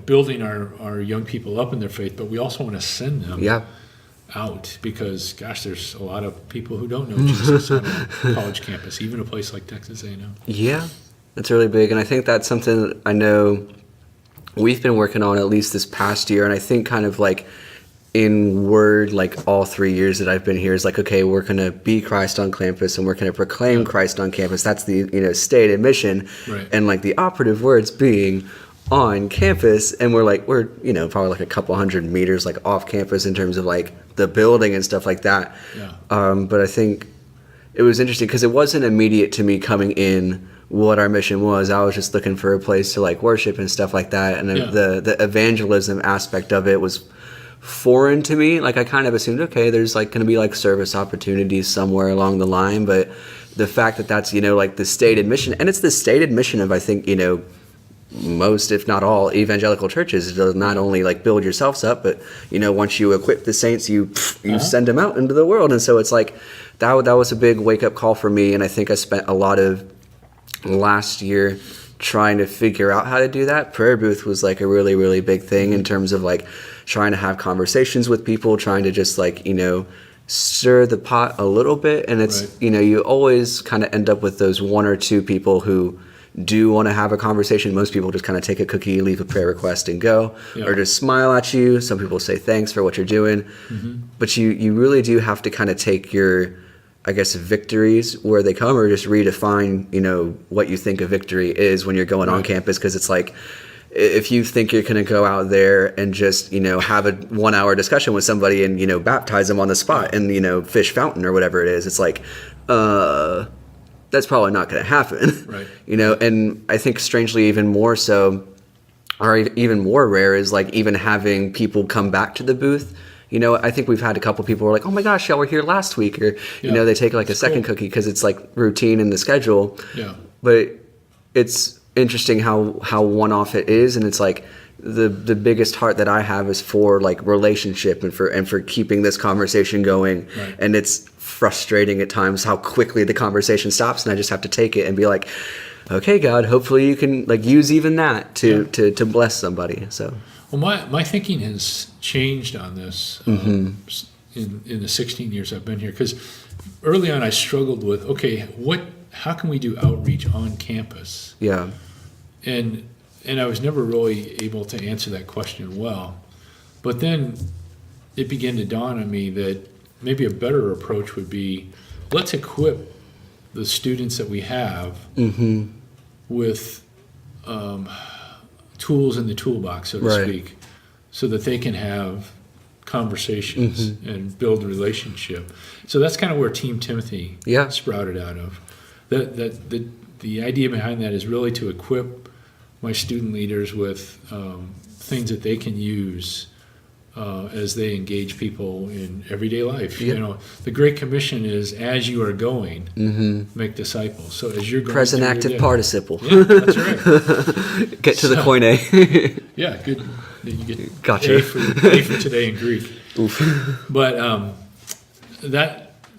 S2: building our young people up in their faith, but we also want to send them out, because gosh, there's a lot of people who don't know Jesus on a college campus, even a place like Texas A&M.
S1: Yeah, that's really big, and I think that's something that I know we've been working on at least this past year, and I think kind of like in word, like all 3 years that I've been here, is like, okay, we're going to be Christ on campus, and we're going to proclaim Christ on campus. That's the stated mission, and like the operative words being on campus, and we're probably like a couple hundred meters like off campus in terms of like the building and stuff like that. But I think it was interesting because it wasn't immediate to me coming in what our mission was. I was just looking for a place to like worship and stuff like that. And the evangelism aspect of it was foreign to me. Like I kind of assumed, okay, there's like going to be like service opportunities somewhere along the line. But the fact that that's, like the stated mission, and it's the stated mission of, I think, most, if not all, evangelical churches, to not only like build yourselves up, but once you equip the saints, you send them out into the world. And so it's like that was a big wake up call for me. And I think I spent a lot of last year trying to figure out how to do that. Prayer booth was like a really, really big thing in terms of like trying to have conversations with people, trying to just like stir the pot a little bit. And it's right. You always kind of end up with those one or two people who do want to have a conversation. Most people just kind of take a cookie, leave a prayer request and go, or just smile at you. Some people say thanks for what you're doing. But you really do have to kind of take your, I guess, victories where they come, or just redefine what you think a victory is when you're going on campus. Because it's like, if you think you're going to go out there and just have a 1 hour discussion with somebody and baptize them on the spot in fish fountain or whatever it is, it's like that's probably not going to happen. Right. And I think strangely even more so, or even more rare, is like even having people come back to the booth. I think we've had a couple people who are like, oh my gosh, y'all were here last week, or they take like a second cookie because it's like routine in the schedule. Yeah. But it's interesting how one-off it is, and it's like the biggest heart that I have is for like relationship and for keeping this conversation going. Right. And it's frustrating at times how quickly the conversation stops, and I just have to take it and be like, okay, God, hopefully you can like use even that to bless somebody. So
S2: well, my thinking has changed on this in the 16 years I've been here, because early on I struggled with, okay, how can we do outreach on campus? Yeah. And I was never really able to answer that question well. But then it began to dawn on me that maybe a better approach would be, let's equip the students that we have with tools in the toolbox, so to speak, so that they can have conversations and build a relationship. So that's kind of where Team Timothy sprouted out of. The idea behind that is really to equip my student leaders with things that they can use as they engage people in everyday life. Yep. The Great Commission is, as you are going, make disciples. So as you're going,
S1: present active participle.
S2: Yeah, that's right.
S1: Get to the koine.
S2: Yeah, good. You get
S1: gotcha.
S2: A for today in Greek. Oof. But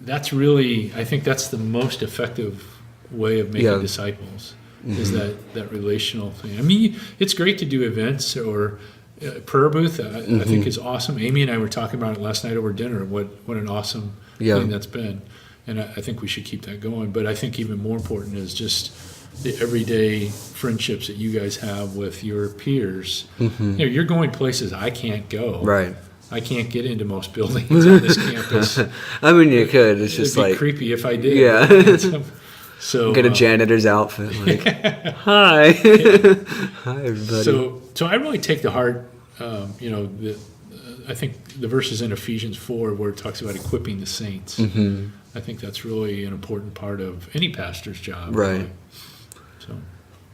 S2: that's really, I think that's the most effective way of making disciples, is that relational thing. I mean, it's great to do events or prayer booth. I think is awesome. Amy and I were talking about it last night over dinner. What an awesome thing that's been, and I think we should keep that going. But I think even more important is just the everyday friendships that you guys have with your peers. You're going places I can't go. Right. I can't get into most buildings on this campus.
S1: I mean, you could. It's just
S2: it'd be
S1: like
S2: creepy if I did.
S1: Yeah. So get a janitor's outfit. Like, hi, hi, everybody.
S2: So I really take to heart, I think the verses in Ephesians 4 where it talks about equipping the saints. I think that's really an important part of any pastor's job. Right. So.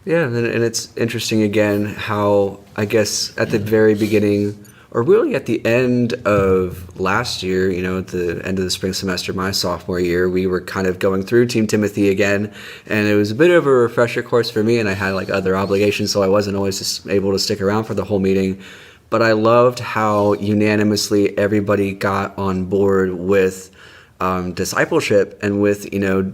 S1: Yeah, and it's interesting again how, I guess, at the very beginning, or really at the end of last year, at the end of the spring semester, my sophomore year, we were kind of going through Team Timothy again, and it was a bit of a refresher course for me, and I had like other obligations, so I wasn't always just able to stick around for the whole meeting. But I loved how unanimously everybody got on board with discipleship and with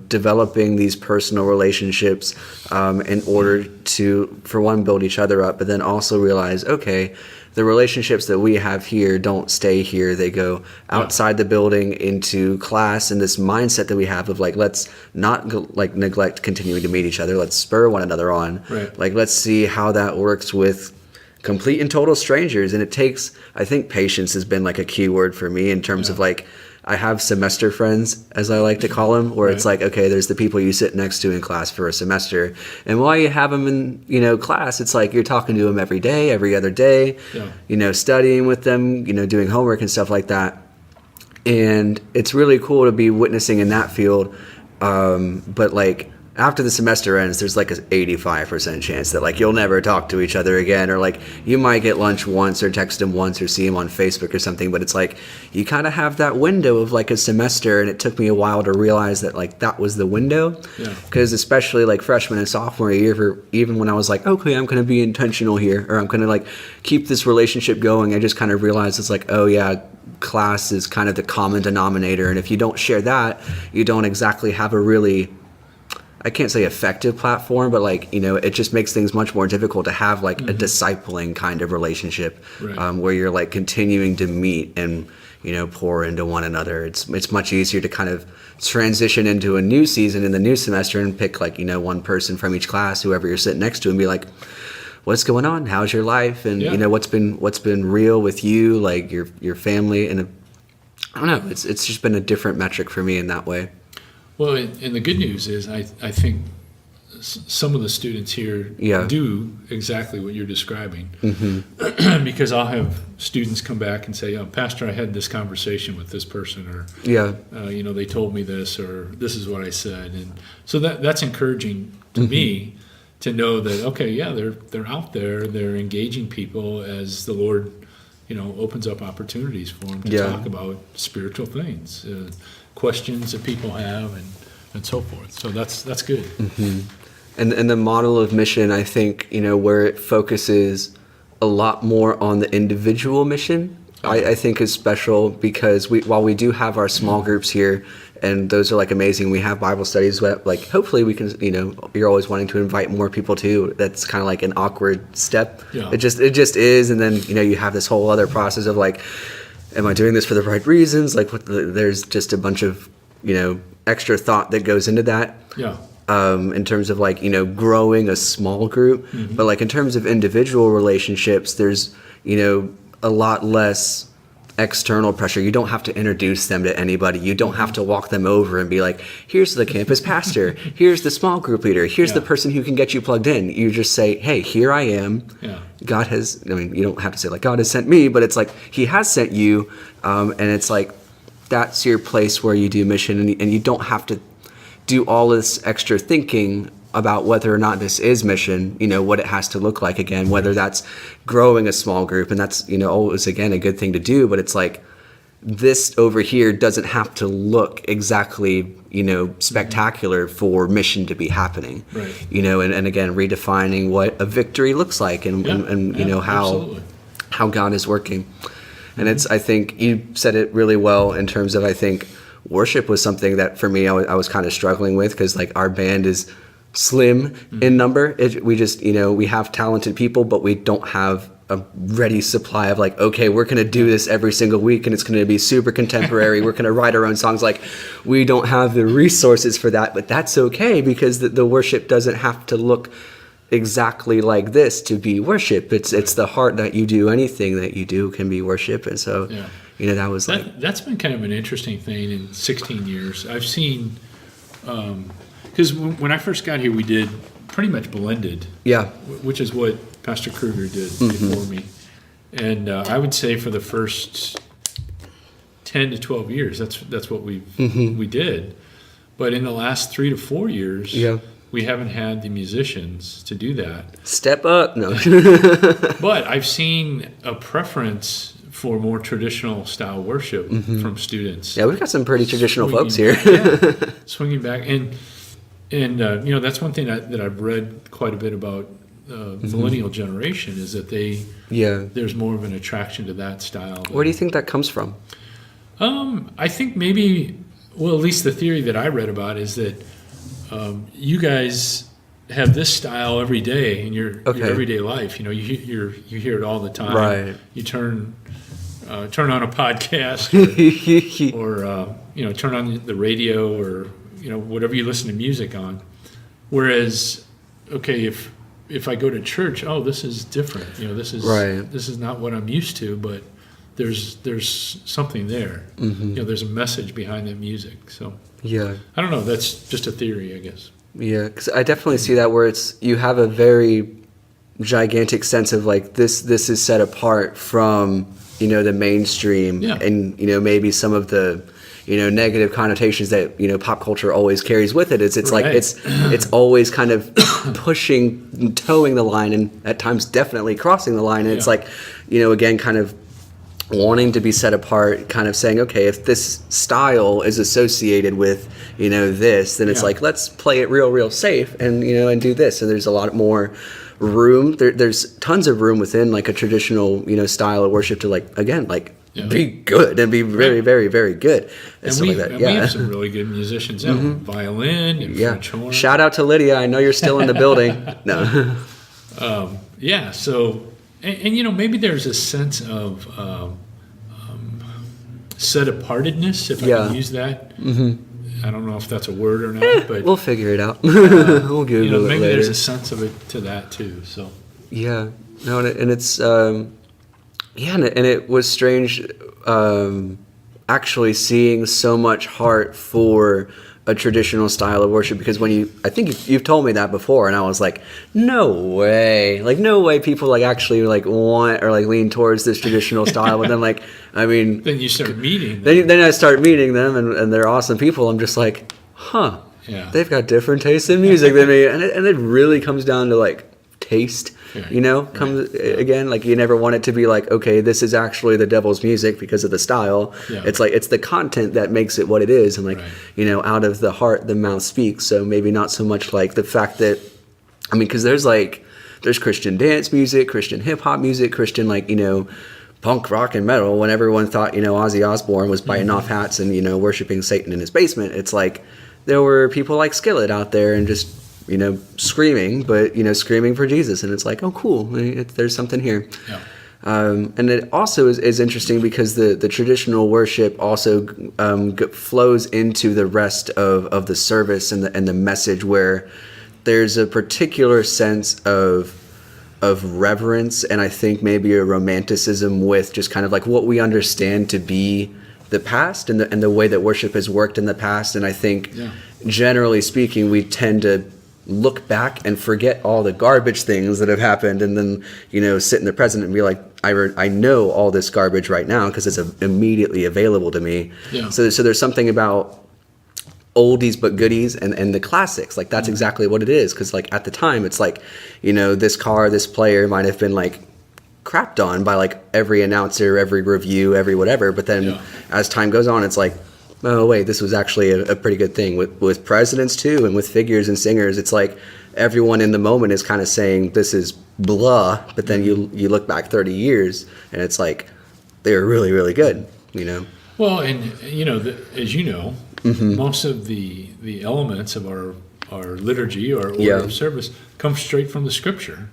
S1: developing these personal relationships in order to, for one, build each other up, but then also realize, okay, the relationships that we have here don't stay here. They go outside the building into class, and this mindset that we have of like, let's not neglect continuing to meet each other. Let's spur one another on. Right. Like, let's see how that works with complete and total strangers. And it takes, I think patience has been like a key word for me in terms of like, I have semester friends, as I like to call them, where it's like, okay, there's the people you sit next to in class for a semester. And while you have them in, class, it's like you're talking to them every day, every other day, studying with them, doing homework and stuff like that. And it's really cool to be witnessing in that field. But like after the semester ends, there's like an 85% chance that like you'll never talk to each other again, or like you might get lunch once or text them once or see them on Facebook or something. But it's like you kind of have that window of like a semester, and it took me a while to realize that like that was the window. Because especially like freshman and sophomore year, even when I was like, okay, I'm going to be intentional here, or I'm going to like keep this relationship going, I just kind of realized it's like, oh yeah, class is kind of the common denominator, and if you don't share that, you don't exactly have a really, I can't say effective platform, but like, you know, it just makes things much more difficult to have like a discipling kind of relationship, where you're like continuing to meet and, you know, pour into one another. It's much easier to kind of transition into a new season in the new semester and pick like, you know, one person from each class, whoever you're sitting next to, and be like, what's going on? How's your life? And you know, what's been real with you, like your family. And I don't know, it's just been a different metric for me in that way.
S2: Well, and the good news is I think some of the students here do exactly what you're describing. Because I'll have students come back and say, oh, Pastor, I had this conversation with this person, or you know, they told me this, or this is what I said. And so that's encouraging to me, to know that, okay, yeah, they're out there, they're engaging people as the Lord, you know, opens up opportunities for them to talk about spiritual things, questions that people have, and so forth. So that's good.
S1: And the model of mission, I think, you know, where it focuses a lot more on the individual mission, I think is special, because while we do have our small groups here, and those are like amazing, we have Bible studies, like hopefully we can, you know, you're always wanting to invite more people too. That's kind of like an awkward step. It just is. And then, you know, you have this whole other process of like, am I doing this for the right reasons? Like there's just a bunch of, you know, extra thought that goes into that. In terms of like, you know, growing a small group. But like in terms of individual relationships, there's, you know, a lot less external pressure. You don't have to introduce them to anybody. You don't have to walk them over and be like, here's the campus pastor, here's the small group leader, here's the person who can get you plugged in. You just say, hey, here I am. God has, I mean, you don't have to say like God has sent me, but it's like he has sent you. And it's like, that's your place where you do mission, and you don't have to do all this extra thinking about whether or not this is mission, you know, what it has to look like, again, whether that's growing a small group, and that's, you know, always, again, a good thing to do, but it's like, this over here doesn't have to look exactly, you know, spectacular for mission to be happening, you know, and again, redefining what a victory looks like, and you know, how God is working. And it's, I think you said it really well in terms of, I think worship was something that for me, I was kind of struggling with, because like our band is slim in number. We just, you know, we have talented people, but we don't have a ready supply of like, okay, we're going to do this every single week and it's going to be super contemporary. We're going to write our own songs. Like, we don't have the resources for that, but that's okay, because the worship doesn't have to look exactly like this to be worship. It's the heart that you do. Anything that you do can be worship. And so, you know, that was
S2: that's been kind of an interesting thing in 16 years. I've seen, because when I first got here, we did pretty much blended, which is what Pastor Kruger did before me. And I would say for the first 10 to 12 years, that's what we did. But in the last 3 to 4 years, we haven't had the musicians to do that.
S1: Step up. No.
S2: But I've seen a preference for more traditional style worship from students. Yeah,
S1: we've got some pretty traditional folks here.
S2: Swinging back. And you know, that's one thing that I've read quite a bit about millennial generation, is that there's more of an attraction to that style.
S1: Where do you think that comes from?
S2: I think maybe, well, at least the theory that I read about is that you guys have this style every day in your everyday life. You know, you hear it all the time.
S1: Right.
S2: You turn on a podcast, or you know, turn on the radio, or you know, whatever you listen to music on. Whereas, okay, if I go to church, oh, this is different. You know, this is not what I'm used to, but there's something there. You know, there's a message behind that music. So I don't know. That's just a theory, I guess.
S1: Yeah, because I definitely see that, where you have a very gigantic sense of like this is set apart from, you know, the mainstream, and you know, maybe some of the, negative connotations that, pop culture always carries with it. It's like,
S2: Right.
S1: it's always kind of towing the line, and at times definitely crossing the line. And it's like, again, kind of wanting to be set apart, kind of saying, okay, if this style is associated with, this, then it's like, let's play it real safe and, and do this. So there's a lot more room. There's tons of room within like a traditional, style of worship to be good and be very, very, very good.
S2: And we have some really good musicians, violin and French horn.
S1: Shout out to Lydia. I know you're still in the building. No.
S2: So, and maybe there's a sense of set-apartedness, if I can use that. I don't know if that's a word or not, but
S1: we'll figure it out. We'll Google it
S2: maybe
S1: later.
S2: there's a sense of it to that too. So
S1: and it's and it was strange actually seeing so much heart for a traditional style of worship, because I think you've told me that before, and I was like, no way people actually want or lean towards this traditional style. But then
S2: then you start meeting them.
S1: Then I start meeting them, and they're awesome people. I'm just like, they've got different tastes in music than me, and it really comes down to taste. Again, you never want it to be okay, this is actually the devil's music because of the style. It's it's the content that makes it what it is, and out of the heart the mouth speaks. So maybe not so much the fact that, because there's Christian dance music, Christian hip hop music, Christian punk rock and metal. When everyone thought Ozzy Osbourne was biting off hats and worshiping Satan in his basement, it's there were people like Skillet out there and just screaming, but screaming for Jesus, and it's oh cool, there's something here. And it also is interesting because the traditional worship also flows into the rest of the service and the message, where there's a particular sense of reverence, and I think maybe a romanticism with just kind of what we understand to be the past and the way that worship has worked in the past. And I think generally speaking, we tend to look back and forget all the garbage things that have happened, and then sit in the present and be I know all this garbage right now because it's immediately available to me. So there's something about oldies but goodies and the classics. That's exactly what it is, because at the time it's this player might have been crapped on by every announcer, every review, every whatever, but then as time goes on, it's oh wait, this was actually a pretty good thing. With presidents too, and with figures and singers, it's everyone in the moment is kind of saying this is blah, but then you look back 30 years and it's they were really, really good,
S2: Well, and as you know, most of the elements of our liturgy or order of service come straight from the Scripture.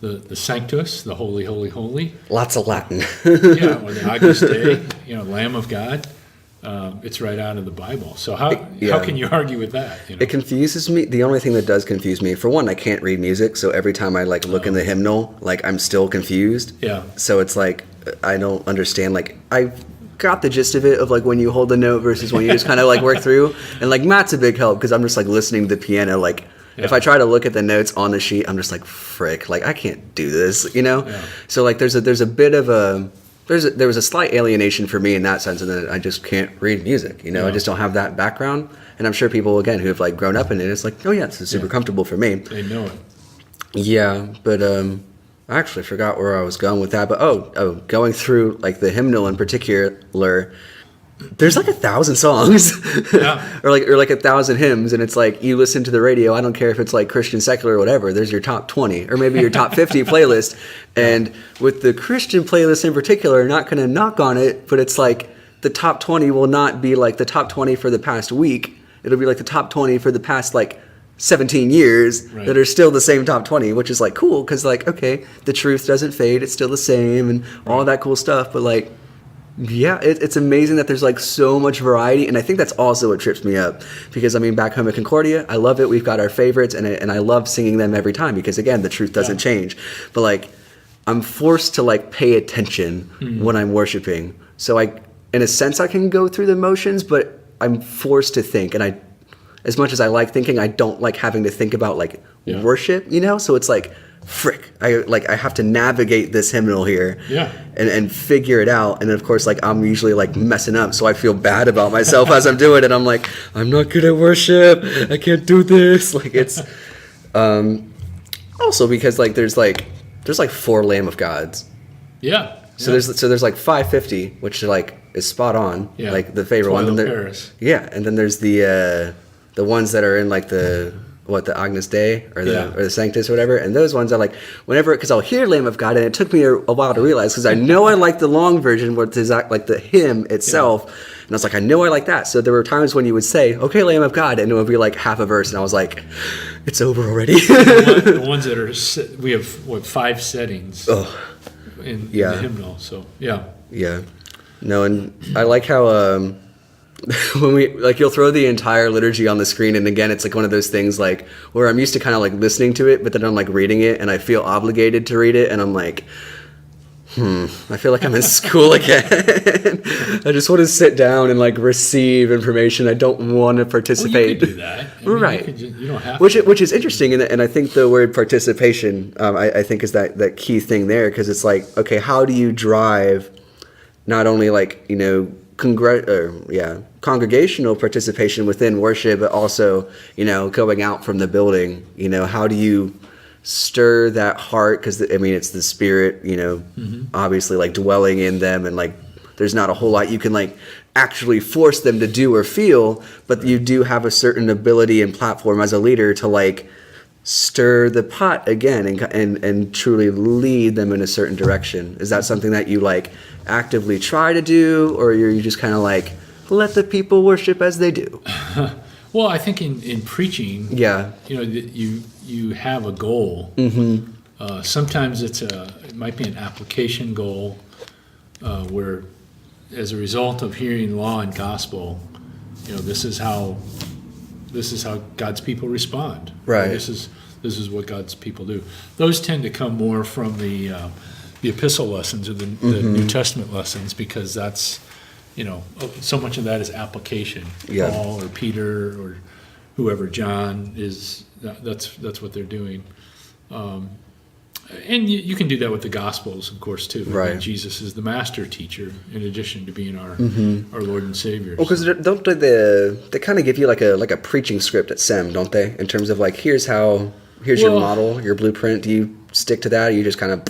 S2: The Sanctus, the Holy, Holy, Holy.
S1: Lots of Latin.
S2: Or the Agnus Dei, Lamb of God. It's right out of the Bible. So how can you argue with that?
S1: It confuses me. The only thing that does confuse me, for one, I can't read music, so every time I look in the hymnal, I'm still confused. So it's I don't understand. I got the gist of it, of when you hold the note versus when you just kind of work through. And Matt's a big help, because I'm just listening to the piano. If I try to look at the notes on the sheet, I'm just frick, I can't do this, So there's a bit of a. There was a slight alienation for me in that sense, and then I just can't read music. I just don't have that background. And I'm sure people, again, who have grown up in it, it's oh yeah, this is super comfortable for me.
S2: They know it.
S1: Yeah, but I actually forgot where I was going with that. But going through the hymnal in particular, there's 1,000 songs, or 1,000 hymns, and it's you listen to the radio. I don't care if it's Christian, secular, or whatever. There's your top 20, or maybe your top 50 playlist. And with the Christian playlist in particular, not going to knock on it, but it's the top 20 will not be the top 20 for the past week. It'll be the top 20 for the past 17 years that are still the same top 20, which is cool, because okay, the truth doesn't fade. It's still the same and all that cool stuff. But yeah, it's amazing that there's so much variety, and I think that's also what trips me up, because back home at Concordia, I love it. We've got our favorites, and I love singing them every time, because again, the truth doesn't change. But I'm forced to pay attention when I'm worshiping. So in a sense, I can go through the motions, but I'm forced to think, and as much as I like thinking, I don't like having to think about worship, So it's like, frick, I have to navigate this hymnal here, and figure it out. And of course, like I'm usually like messing up, so I feel bad about myself as I'm doing it. I'm like, I'm not good at worship. I can't do this. Like it's also because like there's like 4 Lamb of Gods.
S2: Yeah.
S1: So there's like 550, which like is spot on. Yeah. Like the favorite one. And and then there's the ones that are in like the Agnus Dei or the Sanctus or whatever, and those ones are like because I'll hear Lamb of God, and it took me a while to realize because I know I like the long version, what is like the hymn itself, and I was like, I know I like that. So there were times when you would say, okay, Lamb of God, and it would be like half a verse, and I was like, it's over already.
S2: The ones that are we have 5 settings in the hymnal, so no, and I like how when we like you'll throw the entire liturgy on the screen, and again it's like one of those things like where I'm used to kind of like listening to it, but then I'm like reading it and I feel obligated to read it, and I'm like I feel like I'm in school again. I just want to sit down and like receive information. I don't want to participate. Well, you could do that. I mean,
S1: right.
S2: You don't have
S1: which is interesting, and I think the word participation I think is that key thing there, because it's like, okay, how do you drive not only like congregational participation within worship, but also, going out from the building, how do you stir that heart? Because, it's the Spirit, obviously, like, dwelling in them, and, like, there's not a whole lot you can, like, actually force them to do or feel, but you do have a certain ability and platform as a leader to, like, stir the pot again and truly lead them in a certain direction. Is that something that you, like, actively try to do, or you just kind of, like, let the people worship as they do?
S2: Well, I think in preaching, you have a goal. Mm-hmm. Sometimes it might be an application goal, where as a result of hearing law and gospel, this is how God's people respond.
S1: Right.
S2: This is what God's people do. Those tend to come more from the epistle lessons or the New Testament lessons, because that's, so much of that is application. Yeah. Paul or Peter or whoever, John that's what they're doing. And you can do that with the Gospels, of course, too.
S1: Right.
S2: I mean, Jesus is the master teacher in addition to being our Lord and Savior.
S1: Well, because don't they kind of give you like a preaching script at SEM, don't they? In terms of like, here's your model, your blueprint. Do you stick to that, or you just kind of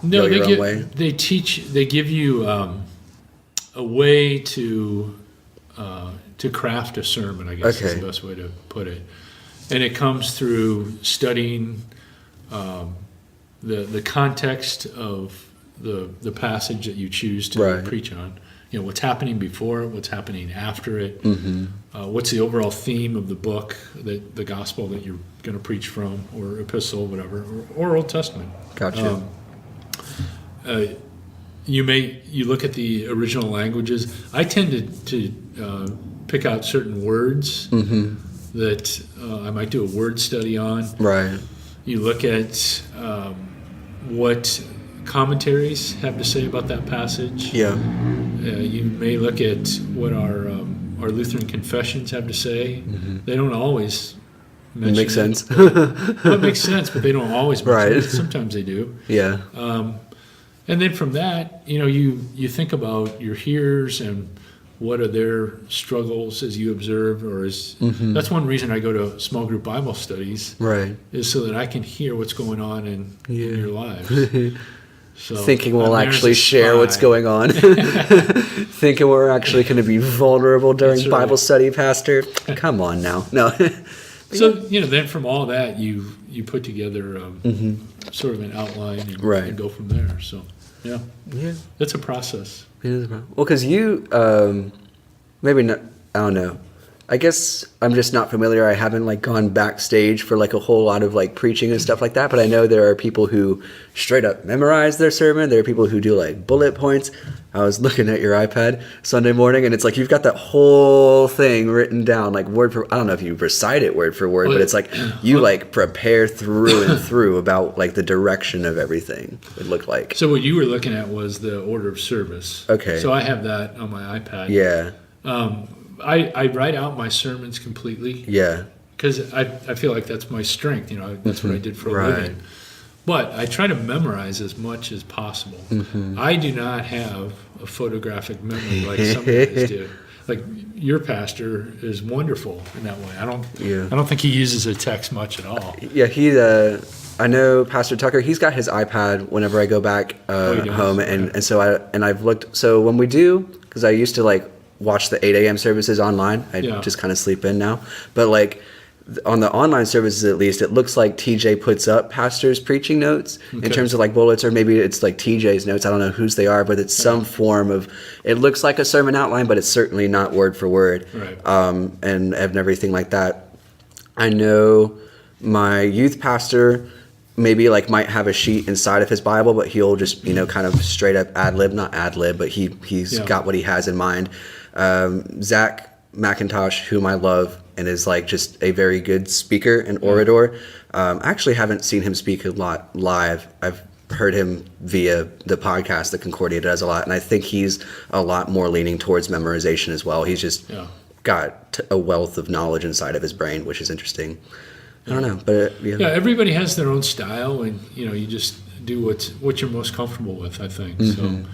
S1: go your own way?
S2: They give you a way to craft a sermon, I guess is the best way to put it. And it comes through studying the context of the passage that you choose to preach on. What's happening before it, what's happening after it, what's the overall theme of the book, the gospel that you're going to preach from, or epistle, whatever, or Old Testament.
S1: Gotcha.
S2: You look at the original languages. I tend to pick out certain words that I might do a word study on. Right. You look at what commentaries have to say about that passage. Yeah. You may look at what our Lutheran confessions have to say. They don't always mention
S1: it. Makes sense.
S2: Well, it makes sense, but they don't always mention it. Sometimes they do. Yeah. And then from that, you think about your hearers and what are their struggles as you observe, or that's one reason I go to small group Bible studies. Right. Is so that I can hear what's going on in your lives. So
S1: thinking we'll actually share what's going on. Thinking we're actually going to be vulnerable during Bible study, Pastor. Come on now. No.
S2: So, then from all that, you put together sort of an outline and go from there. So, yeah. It's a process.
S1: It is a process. Well, because you, maybe not, I don't know. I guess I'm just not familiar. I haven't like gone backstage for like a whole lot of like preaching and stuff like that. But I know there are people who straight up memorize their sermon. There are people who do like bullet points. I was looking at your iPad Sunday morning, and it's like you've got that whole thing written down, like word for. I don't know if you recite it word for word, but it's like you like prepare through and through about like the direction of everything. It looked like.
S2: So what you were looking at was the order of service.
S1: Okay.
S2: So I have that on my iPad.
S1: Yeah.
S2: I write out my sermons completely.
S1: Yeah.
S2: because I feel like that's my strength. That's what I did for a living. But I try to memorize as much as possible. I do not have a photographic memory like some guys do. Like your pastor is wonderful in that way. I don't think he uses a text much at all.
S1: Yeah, I know Pastor Tucker. He's got his iPad whenever I go back home, and so I've looked. So when we do, because I used to like watch the 8 a.m. services online. I just kind of sleep in now, but like on the online services, at least, it looks like TJ puts up pastors' preaching notes in terms of like bullets, or maybe it's like TJ's notes. I don't know whose they are, but it's some form of, it looks like a sermon outline, but it's certainly not word for word. And everything like that. I know my youth pastor maybe like might have a sheet inside of his Bible, but he'll just, kind of straight up not ad lib, but he's got what he has in mind. Zach McIntosh, whom I love, and is like just a very good speaker and orator. I actually haven't seen him speak a lot live. I've heard him via the podcast that Concordia does a lot, and I think he's a lot more leaning towards memorization as well. He's just got a wealth of knowledge inside of his brain, which is interesting. I don't know, but
S2: everybody has their own style, and you just do what you're most comfortable with, I think. So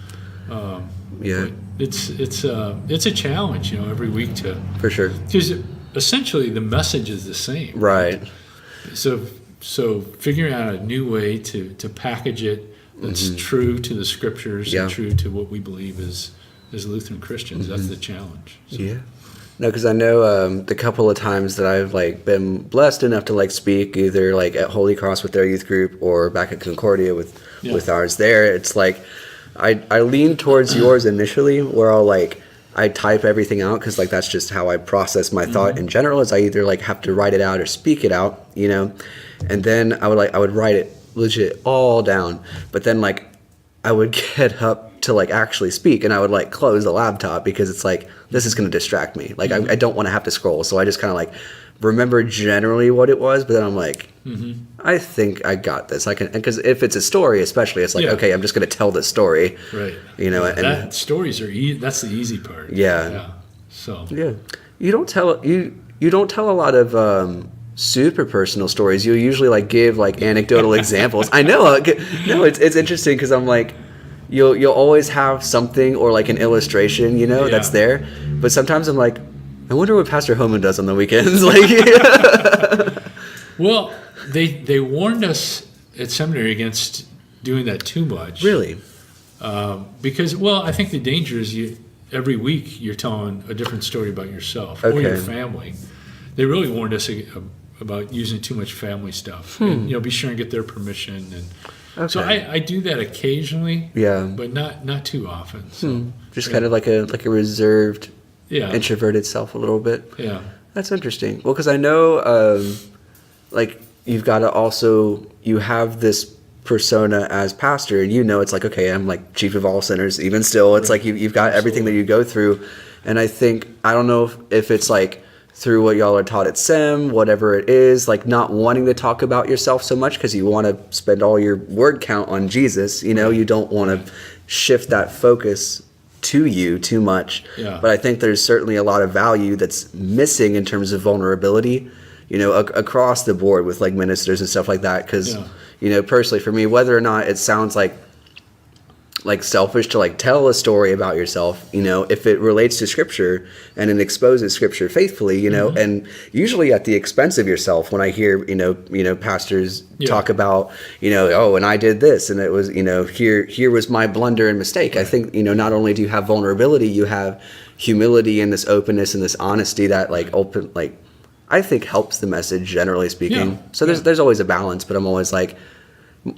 S2: it's a challenge, every week to,
S1: for sure,
S2: because essentially the message is the same,
S1: right?
S2: So figuring out a new way to package it that's true to the scriptures and true to what we believe as Lutheran Christians. That's the challenge. So.
S1: No, because I know the couple of times that I've like been blessed enough to like speak either like at Holy Cross with their youth group or back at Concordia with ours there. It's like I lean towards yours initially, where I type everything out, because like that's just how I process my thought in general. Is I either like have to write it out or speak it out, and then I would write it legit all down, but then like I would get up to like actually speak, and I would like close the laptop because it's like, this is going to distract me. Like I don't want to have to scroll, so I just kind of like remember generally what it was, but then I'm like, I think I got this. I can, because if it's a story, especially, it's like, okay, I'm just going to tell this story,
S2: right?
S1: And
S2: that stories are that's the easy part. So
S1: you don't tell a lot of super personal stories. You usually like give like anecdotal examples. I know. No, it's interesting because I'm like, you'll always have something or like an illustration, that's there. But sometimes I'm like, I wonder what Pastor Hoemann does on the weekends. Like,
S2: well, they warned us at seminary against doing that too much.
S1: Really?
S2: Because I think the danger is every week you're telling a different story about yourself or your family. They really warned us about using too much family stuff. And, be sure and get their permission. And so I do that occasionally, but not too often. So,
S1: just kind of like a reserved, introverted self a little bit.
S2: Yeah,
S1: that's interesting. Well, because I know, like you've got to you have this persona as pastor, and it's like, okay, I'm like chief of all sinners. Even still, it's like you've got everything that you go through, and I think I don't know if it's like through what y'all are taught at SEM, whatever it is, like not wanting to talk about yourself so much because you want to spend all your word count on Jesus, you don't want to shift that focus to you too much. But I think there's certainly a lot of value that's missing in terms of vulnerability, across the board with like ministers and stuff like that. Because, personally for me, whether or not it sounds like selfish to like tell a story about yourself, if it relates to scripture and it exposes scripture faithfully, and usually at the expense of yourself. When I hear, pastors talk about, and I did this and it was, here was my blunder and mistake. I think, not only do you have vulnerability, you have humility and this openness and this honesty that I think helps the message, generally speaking. So there's always a balance, but I'm always like,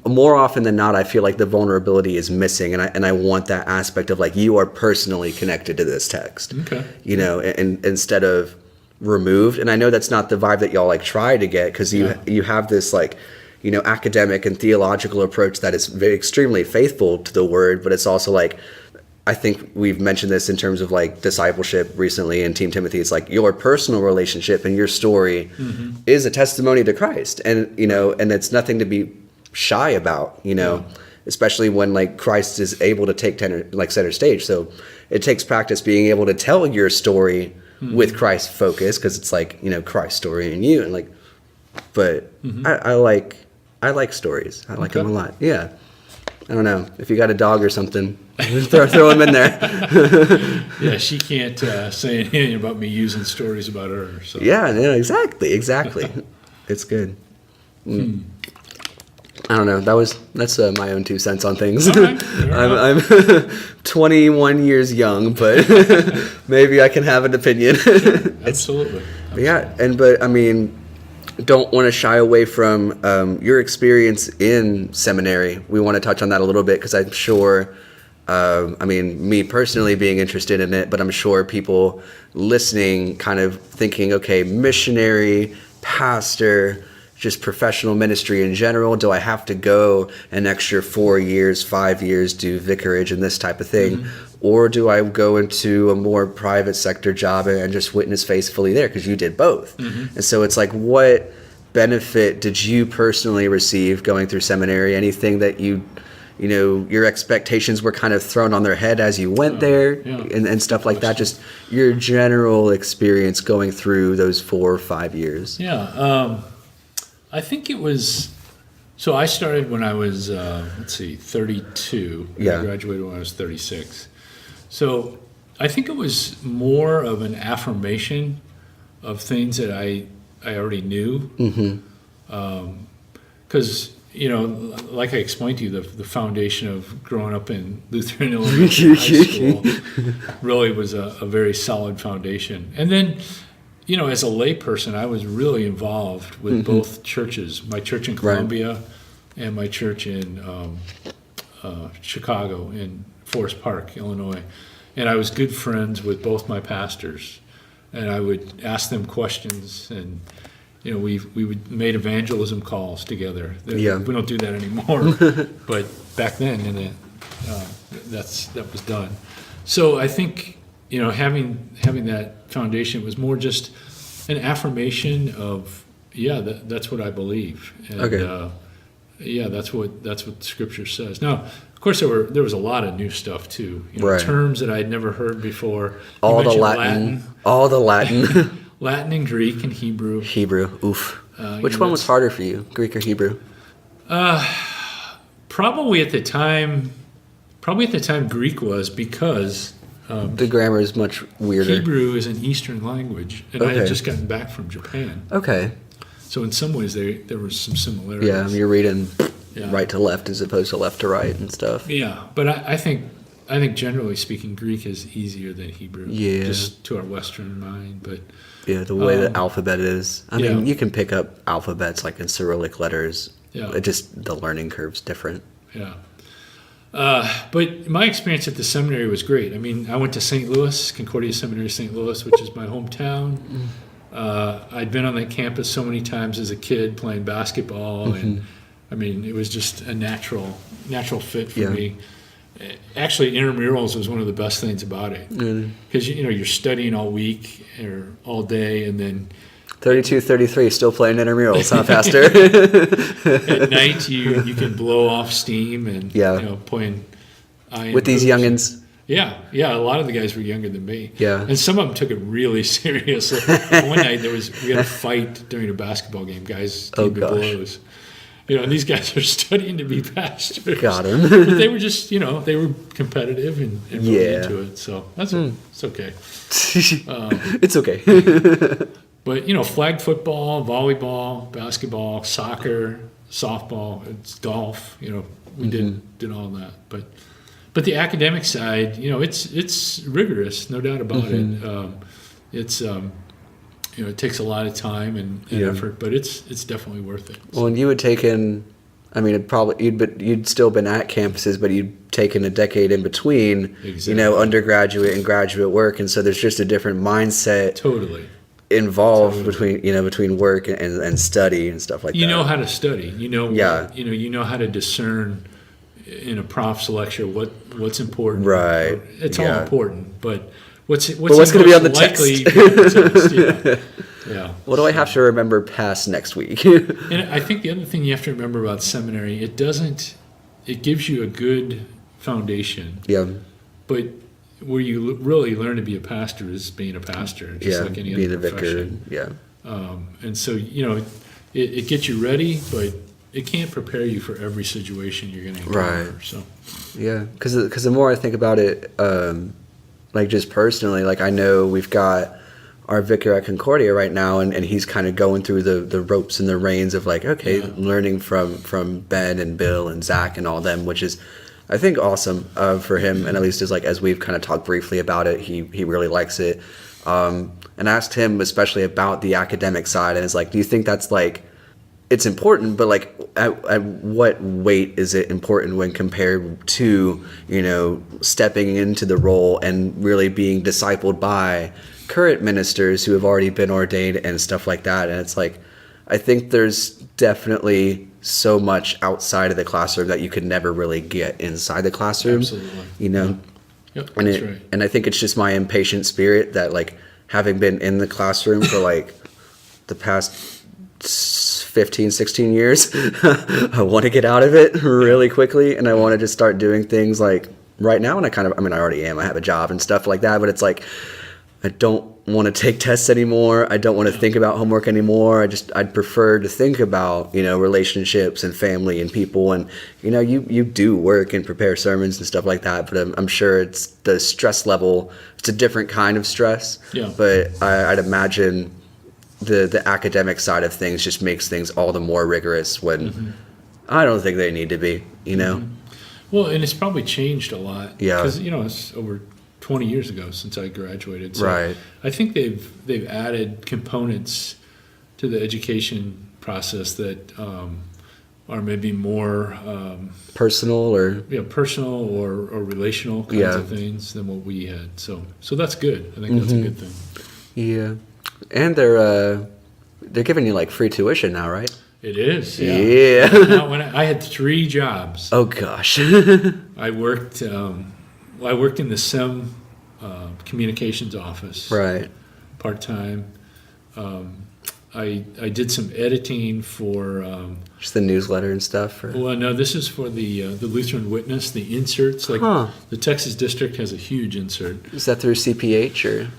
S1: more often than not, I feel like the vulnerability is missing, and I want that aspect of like, you are personally connected to this text, and instead of removed. And I know that's not the vibe that y'all like try to get, because you have this like, academic and theological approach that is extremely faithful to the word, but it's also like, I think we've mentioned this in terms of like discipleship recently in Team Timothy. It's like your personal relationship and your story is a testimony to Christ, and and it's nothing to be shy about, especially when like Christ is able to take center stage. So it takes practice being able to tell your story with Christ focus, because it's like, Christ's story in you, and like, but I like stories. I like them a lot. Yeah. I don't know if you got a dog or something, throw them in there.
S2: Yeah, she can't say anything about me using stories about her. So.
S1: Yeah, exactly. It's good. I don't know. That's my own 2 cents on things.
S2: All right,
S1: I'm 21 years young, but maybe I can have an opinion.
S2: Absolutely.
S1: Yeah, but I mean, don't want to shy away from your experience in seminary. We want to touch on that a little bit, because I'm sure, me personally being interested in it, but I'm sure people listening kind of thinking, okay, missionary, pastor, just professional ministry in general. Do I have to go an extra 4 years, 5 years, do vicarage and this type of thing? Or do I go into a more private sector job and just witness faithfully there? Because you did both. And so it's like, what benefit did you personally receive going through seminary? Anything that your expectations were kind of thrown on their head as you went there, and stuff like that? Just your general experience going through those 4 or 5 years.
S2: Yeah. I think it was, so I started when I was, 32.
S1: Yeah.
S2: I graduated when I was 36. So I think it was more of an affirmation of things that I already knew. Because, like I explained to you, the foundation of growing up in Lutheran Elementary High School really was a very solid foundation. And then, as a layperson, I was really involved with both churches, my church in Columbia and my church in Chicago, in Forest Park, Illinois. And I was good friends with both my pastors. And I would ask them questions, and we would made evangelism calls together. We don't do that anymore, but back then, that was done. So I think having that foundation was more just an affirmation of that's what I believe, and that's what Scripture says. Now, of course, there was a lot of new stuff too, terms that I'd never heard before.
S1: All the Latin.
S2: Latin and Greek and Hebrew.
S1: Oof. Which one was harder for you, Greek or Hebrew?
S2: Probably at the time, Greek was, because
S1: the grammar is much weirder.
S2: Hebrew is an Eastern language, and I had just gotten back from Japan.
S1: Okay.
S2: So in some ways, there was some similarities.
S1: Yeah, you're reading right to left as opposed to left to right and stuff.
S2: Yeah, but I think generally speaking, Greek is easier than Hebrew. Yeah. Just to our Western mind, but.
S1: Yeah, the way the alphabet is. I mean, you can pick up alphabets like in Cyrillic letters. Yeah. The learning curve's different.
S2: Yeah. But my experience at the seminary was great. I mean, I went to St. Louis, Concordia Seminary, St. Louis, which is my hometown. I'd been on that campus so many times as a kid playing basketball, and I mean, it was just a natural fit for me. Actually, intramurals was one of the best things about it, because you're studying all week or all day, and then
S1: 32, 33, still playing intramurals, huh, Pastor?
S2: At night, you can blow off steam and playing
S1: with these youngins.
S2: Yeah, a lot of the guys were younger than me.
S1: Yeah,
S2: and some of them took it really seriously. One night we had a fight during a basketball game. Guys came to blows. And these guys are studying to be pastors.
S1: Got him.
S2: But they were just, they were competitive and really into it. So it's okay.
S1: It's okay.
S2: But, flag football, volleyball, basketball, soccer, softball, it's golf, we did all that. But the academic side, it's rigorous, no doubt about it. It takes a lot of time and effort, but it's definitely worth it.
S1: Well, and you had taken, you'd still been at campuses, but you'd taken a decade in between, undergraduate and graduate work, and so there's just a different mindset. Involved between work and study and stuff like that.
S2: You know how to study. You know how to discern in a prof's lecture what's important.
S1: Right.
S2: It's all important, but what's going
S1: to be on the
S2: text? Yeah.
S1: What do I have to remember past next week?
S2: And I think the other thing you have to remember about seminary, it gives you a good foundation.
S1: Yeah.
S2: But where you really learn to be a pastor is being a pastor, just like any
S1: being
S2: other
S1: a vicar.
S2: profession.
S1: Yeah.
S2: And so, it gets you ready, but it can't prepare you for every situation you're going to encounter.
S1: Right.
S2: So,
S1: yeah, because the more I think about it, like just personally, like I know we've got our vicar at Concordia right now, and he's kind of going through the ropes and the reins of like, okay, learning from Ben and Bill and Zach and all them, which is, I think, awesome for him. And at least as we've kind of talked briefly about it, he really likes it. And I asked him especially about the academic side, and it's like, do you think that's like, it's important, but like at what weight is it important when compared to, stepping into the role and really being discipled by current ministers who have already been ordained and stuff like that? And it's like, I think there's definitely so much outside of the classroom that you could never really get inside the classroom.
S2: absolutely. Yep,
S1: And
S2: that's right.
S1: and I think it's just my impatient spirit that, like, having been in the classroom for like the past 15, 16 years, I want to get out of it really quickly, and I want to just start doing things like right now. And I already am. I have a job and stuff like that, but it's like, I don't want to take tests anymore. I don't want to think about homework anymore. I'd prefer to think about, relationships and family and people. And, you do work and prepare sermons and stuff like that, but I'm sure it's the stress level. It's a different kind of stress.
S2: Yeah.
S1: But I'd imagine the academic side of things just makes things all the more rigorous when I don't think they need to be,
S2: Well, and it's probably changed a lot.
S1: Yeah.
S2: Because, it's over 20 years ago since I graduated. So
S1: Right.
S2: I think they've added components to the education process that are maybe more
S1: Personal or
S2: personal or relational kinds of things than what we had. So that's good. I think that's a good thing.
S1: yeah. And they're giving you like free tuition now, right?
S2: It is. Yeah.
S1: Yeah.
S2: Now, when I had 3 jobs.
S1: Oh gosh.
S2: I worked. I worked in the SEM communications office.
S1: Right.
S2: Part time. I did some editing for.
S1: Just the newsletter and stuff. Or?
S2: Well, no, this is for the Lutheran Witness, the inserts. Like the Texas district has a huge insert.
S1: Is that through CPH or?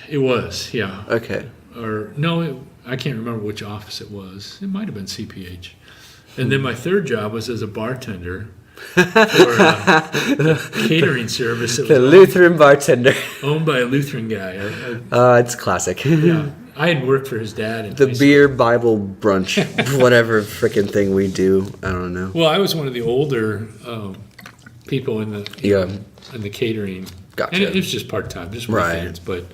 S2: It was, yeah.
S1: Okay.
S2: Or no, I can't remember which office it was. It might have been CPH. And then my third job was as a bartender for a catering service. That
S1: The
S2: was
S1: Lutheran bartender.
S2: owned by a Lutheran guy.
S1: It's classic.
S2: Yeah, I had worked for his dad. In
S1: The
S2: high
S1: beer Bible brunch, whatever freaking thing we do. I don't know.
S2: Well, I was one of the older people in the in the catering.
S1: Gotcha.
S2: And it was just part time, just for
S1: Right.
S2: fans. But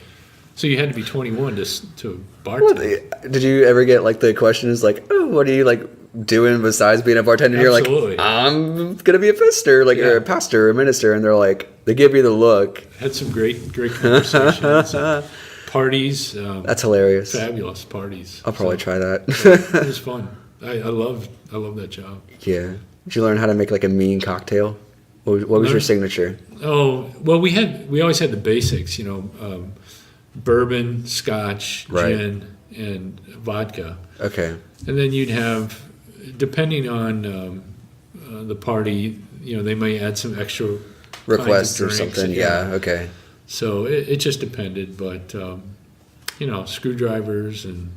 S2: so you had to be 21 to bartend.
S1: Did you ever get like the questions like, oh, what are you like doing besides being a bartender? And you're
S2: Absolutely.
S1: like, I'm gonna be a pastor, like or a pastor or a minister, and they're like, they give you the look.
S2: Had some great conversations. Parties.
S1: That's hilarious.
S2: Fabulous parties.
S1: I'll probably try that.
S2: It was fun. I love that job.
S1: Yeah. Did you learn how to make like a mean cocktail? What was your signature?
S2: Oh, well, we always had the basics, bourbon, scotch,
S1: Right.
S2: gin, and vodka.
S1: Okay.
S2: And then you'd have, depending on the party, they may add some extra
S1: Requests or
S2: kinds of drinks.
S1: something. Yeah. Okay.
S2: So it just depended, but screwdrivers and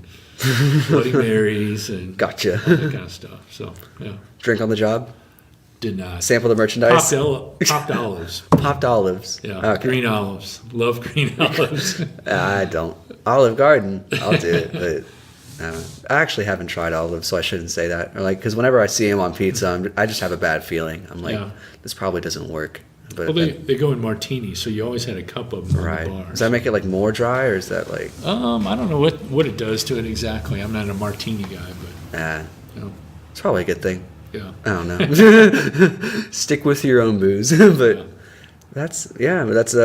S2: Bloody Marys and
S1: Gotcha.
S2: all that kind of stuff. So yeah,
S1: Drink on the job.
S2: did not.
S1: Sample the merchandise.
S2: Popped olives.
S1: Popped olives.
S2: Yeah,
S1: Okay.
S2: green olives. Love green olives.
S1: I don't. Olive Garden. I'll do it, but I actually haven't tried olives, so I shouldn't say that. Or like, because whenever I see them on pizza, I just have a bad feeling. I'm like,
S2: Yeah.
S1: this probably doesn't work. But
S2: Well, they go in martinis, so you always had a cup of them
S1: right.
S2: on the bar.
S1: Does that make it like more dry, or is that like?
S2: I don't know what it does to it exactly. I'm not a martini guy, but
S1: It's probably a good thing.
S2: yeah.
S1: I don't know. Stick with your own booze, but
S2: Yeah.
S1: that's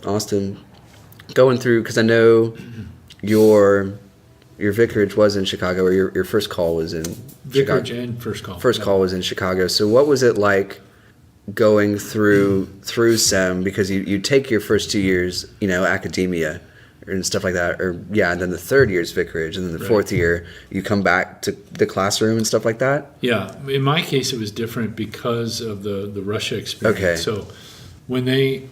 S1: awesome. Going through, because I know your vicarage was in Chicago, or your first call was in
S2: Vicarage
S1: Chicago.
S2: and first call.
S1: First
S2: Yeah.
S1: call was in Chicago. So what was it like going through SEM? Because you take your first 2 years, academia and stuff like that, and then the third year's vicarage, and then the
S2: Right.
S1: fourth year you come back to the classroom and stuff like that.
S2: Yeah, in my case, it was different because of the Russia experience.
S1: Okay.
S2: So when they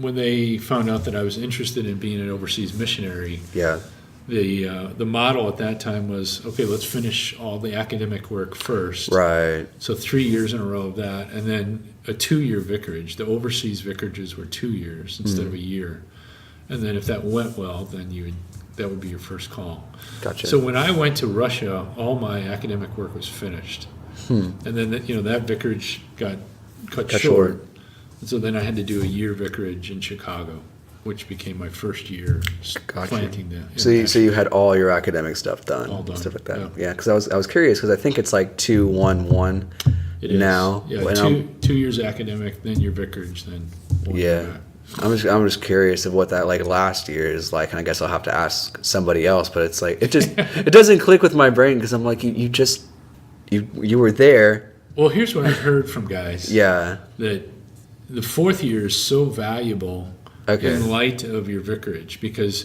S2: when they found out that I was interested in being an overseas missionary,
S1: Yeah.
S2: the model at that time was, okay, let's finish all the academic work first.
S1: Right.
S2: So 3 years in a row of that, and then a 2-year vicarage. The overseas vicarages were 2 years instead of a year. And then if that went well, then that would be your first call.
S1: Gotcha.
S2: So when I went to Russia, all my academic work was finished. And then that vicarage got cut short. And so then I had to do a year vicarage in Chicago, which became my first year planting the.
S1: So you had all your academic stuff done,
S2: All done,
S1: stuff like that.
S2: yeah.
S1: Yeah, because I was curious because I think it's like 2-1-1
S2: It is.
S1: now.
S2: Yeah,
S1: When
S2: 2 years academic, then your vicarage, then 1 year
S1: Yeah.
S2: back.
S1: I'm just curious of what that like last year is like, and I guess I'll have to ask somebody else. But it's like it doesn't click with my brain because I'm like you were there.
S2: Well, here's what I've heard from guys.
S1: Yeah.
S2: That the 4th year is so valuable in light of your vicarage because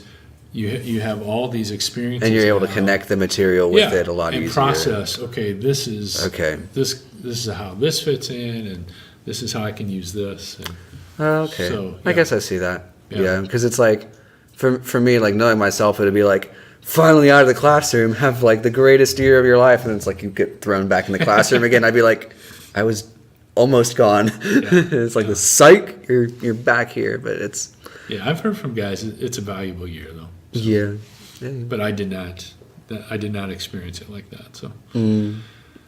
S2: you have all these experiences.
S1: And you're able to
S2: now.
S1: connect the material with it a lot
S2: and
S1: easier.
S2: Process. Okay, this is this is how this fits in, and this is how I can use this. And
S1: Okay.
S2: So,
S1: I guess I see that.
S2: Yeah.
S1: Yeah, because it's like, for me, like knowing myself, it'd be like, finally out of the classroom, have like the greatest year of your life, and it's like you get thrown back in the classroom again. I'd be like, I was almost gone. It's like the psych, you're back here, but it's.
S2: Yeah, I've heard from guys it's a valuable year though. So.
S1: Yeah.
S2: But I did not experience it like that. So.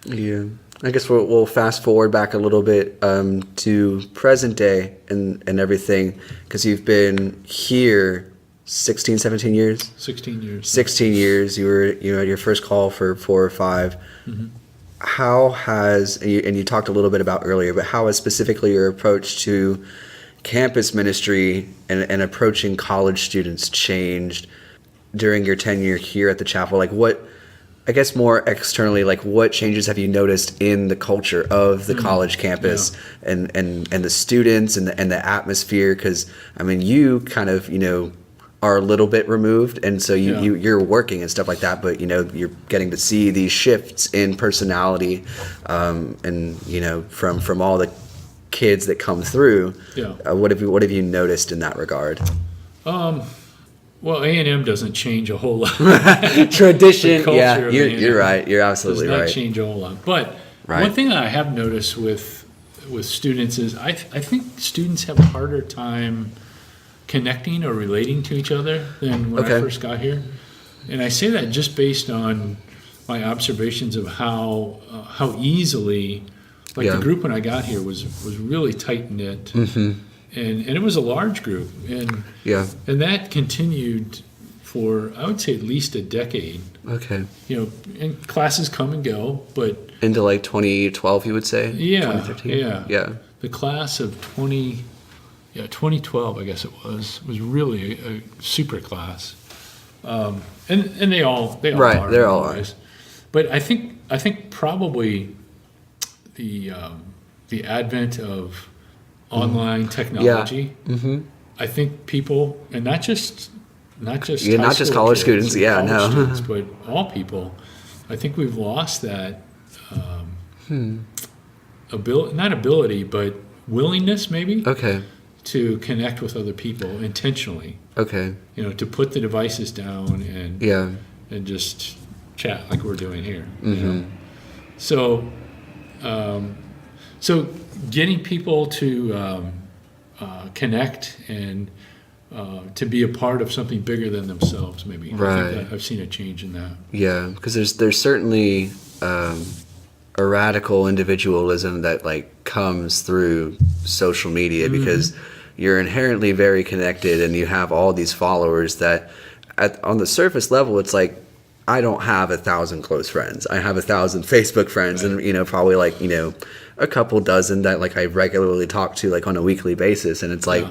S1: Yeah. I guess we'll fast forward back a little bit to present day and everything, because you've been here 16, 17 years?
S2: 16 years.
S1: 16 years. You had your first call for 4 or 5.
S2: Mm-hmm.
S1: How has, and you talked a little bit about earlier, but how has specifically your approach to campus ministry and approaching college students changed during your tenure here at the chapel? Like what, I guess more externally, like what changes have you noticed in the culture of the college campus and the students and the atmosphere? Because I mean, you kind of, are a little bit removed, and so you're working and stuff like that, but you're getting to see these shifts in personality, and from all the kids that come through. What have you noticed in that regard?
S2: Well, A&M doesn't change a whole lot.
S1: Tradition, yeah, you're right. You're absolutely right.
S2: Does not change a whole lot. But one thing that I have noticed with students is I think students have a harder time connecting or relating to each other than when I first got here. And I say that just based on my observations of how easily, the group when I got here was really tight-knit. Mm-hmm. And it was a large group, and that continued for, I would say, at least a decade.
S1: Okay.
S2: And classes come and go, but
S1: into like 2012, you would say?
S2: Yeah.
S1: 2013? Yeah.
S2: The class of 2012, I guess it was really a super class, and they all
S1: right.
S2: are.
S1: They're all are.
S2: But I think probably the advent of online technology.
S1: Yeah. Mm-hmm.
S2: I think people, and not just
S1: not just college students.
S2: Students, but all people. I think we've lost that not ability, but willingness, maybe.
S1: Okay.
S2: To connect with other people intentionally.
S1: Okay.
S2: To put the devices down and just chat like we're doing here.
S1: Mm-hmm.
S2: So getting people to connect and to be a part of something bigger than themselves, maybe.
S1: Right.
S2: I think I've seen a change in that.
S1: Yeah, because there's certainly a radical individualism that comes through social media, because you're inherently very connected and you have all these followers that on the surface level, it's like, I don't have 1,000 close friends. I have 1,000 Facebook friends, and probably a couple dozen that I regularly talk to on a weekly basis, and it's like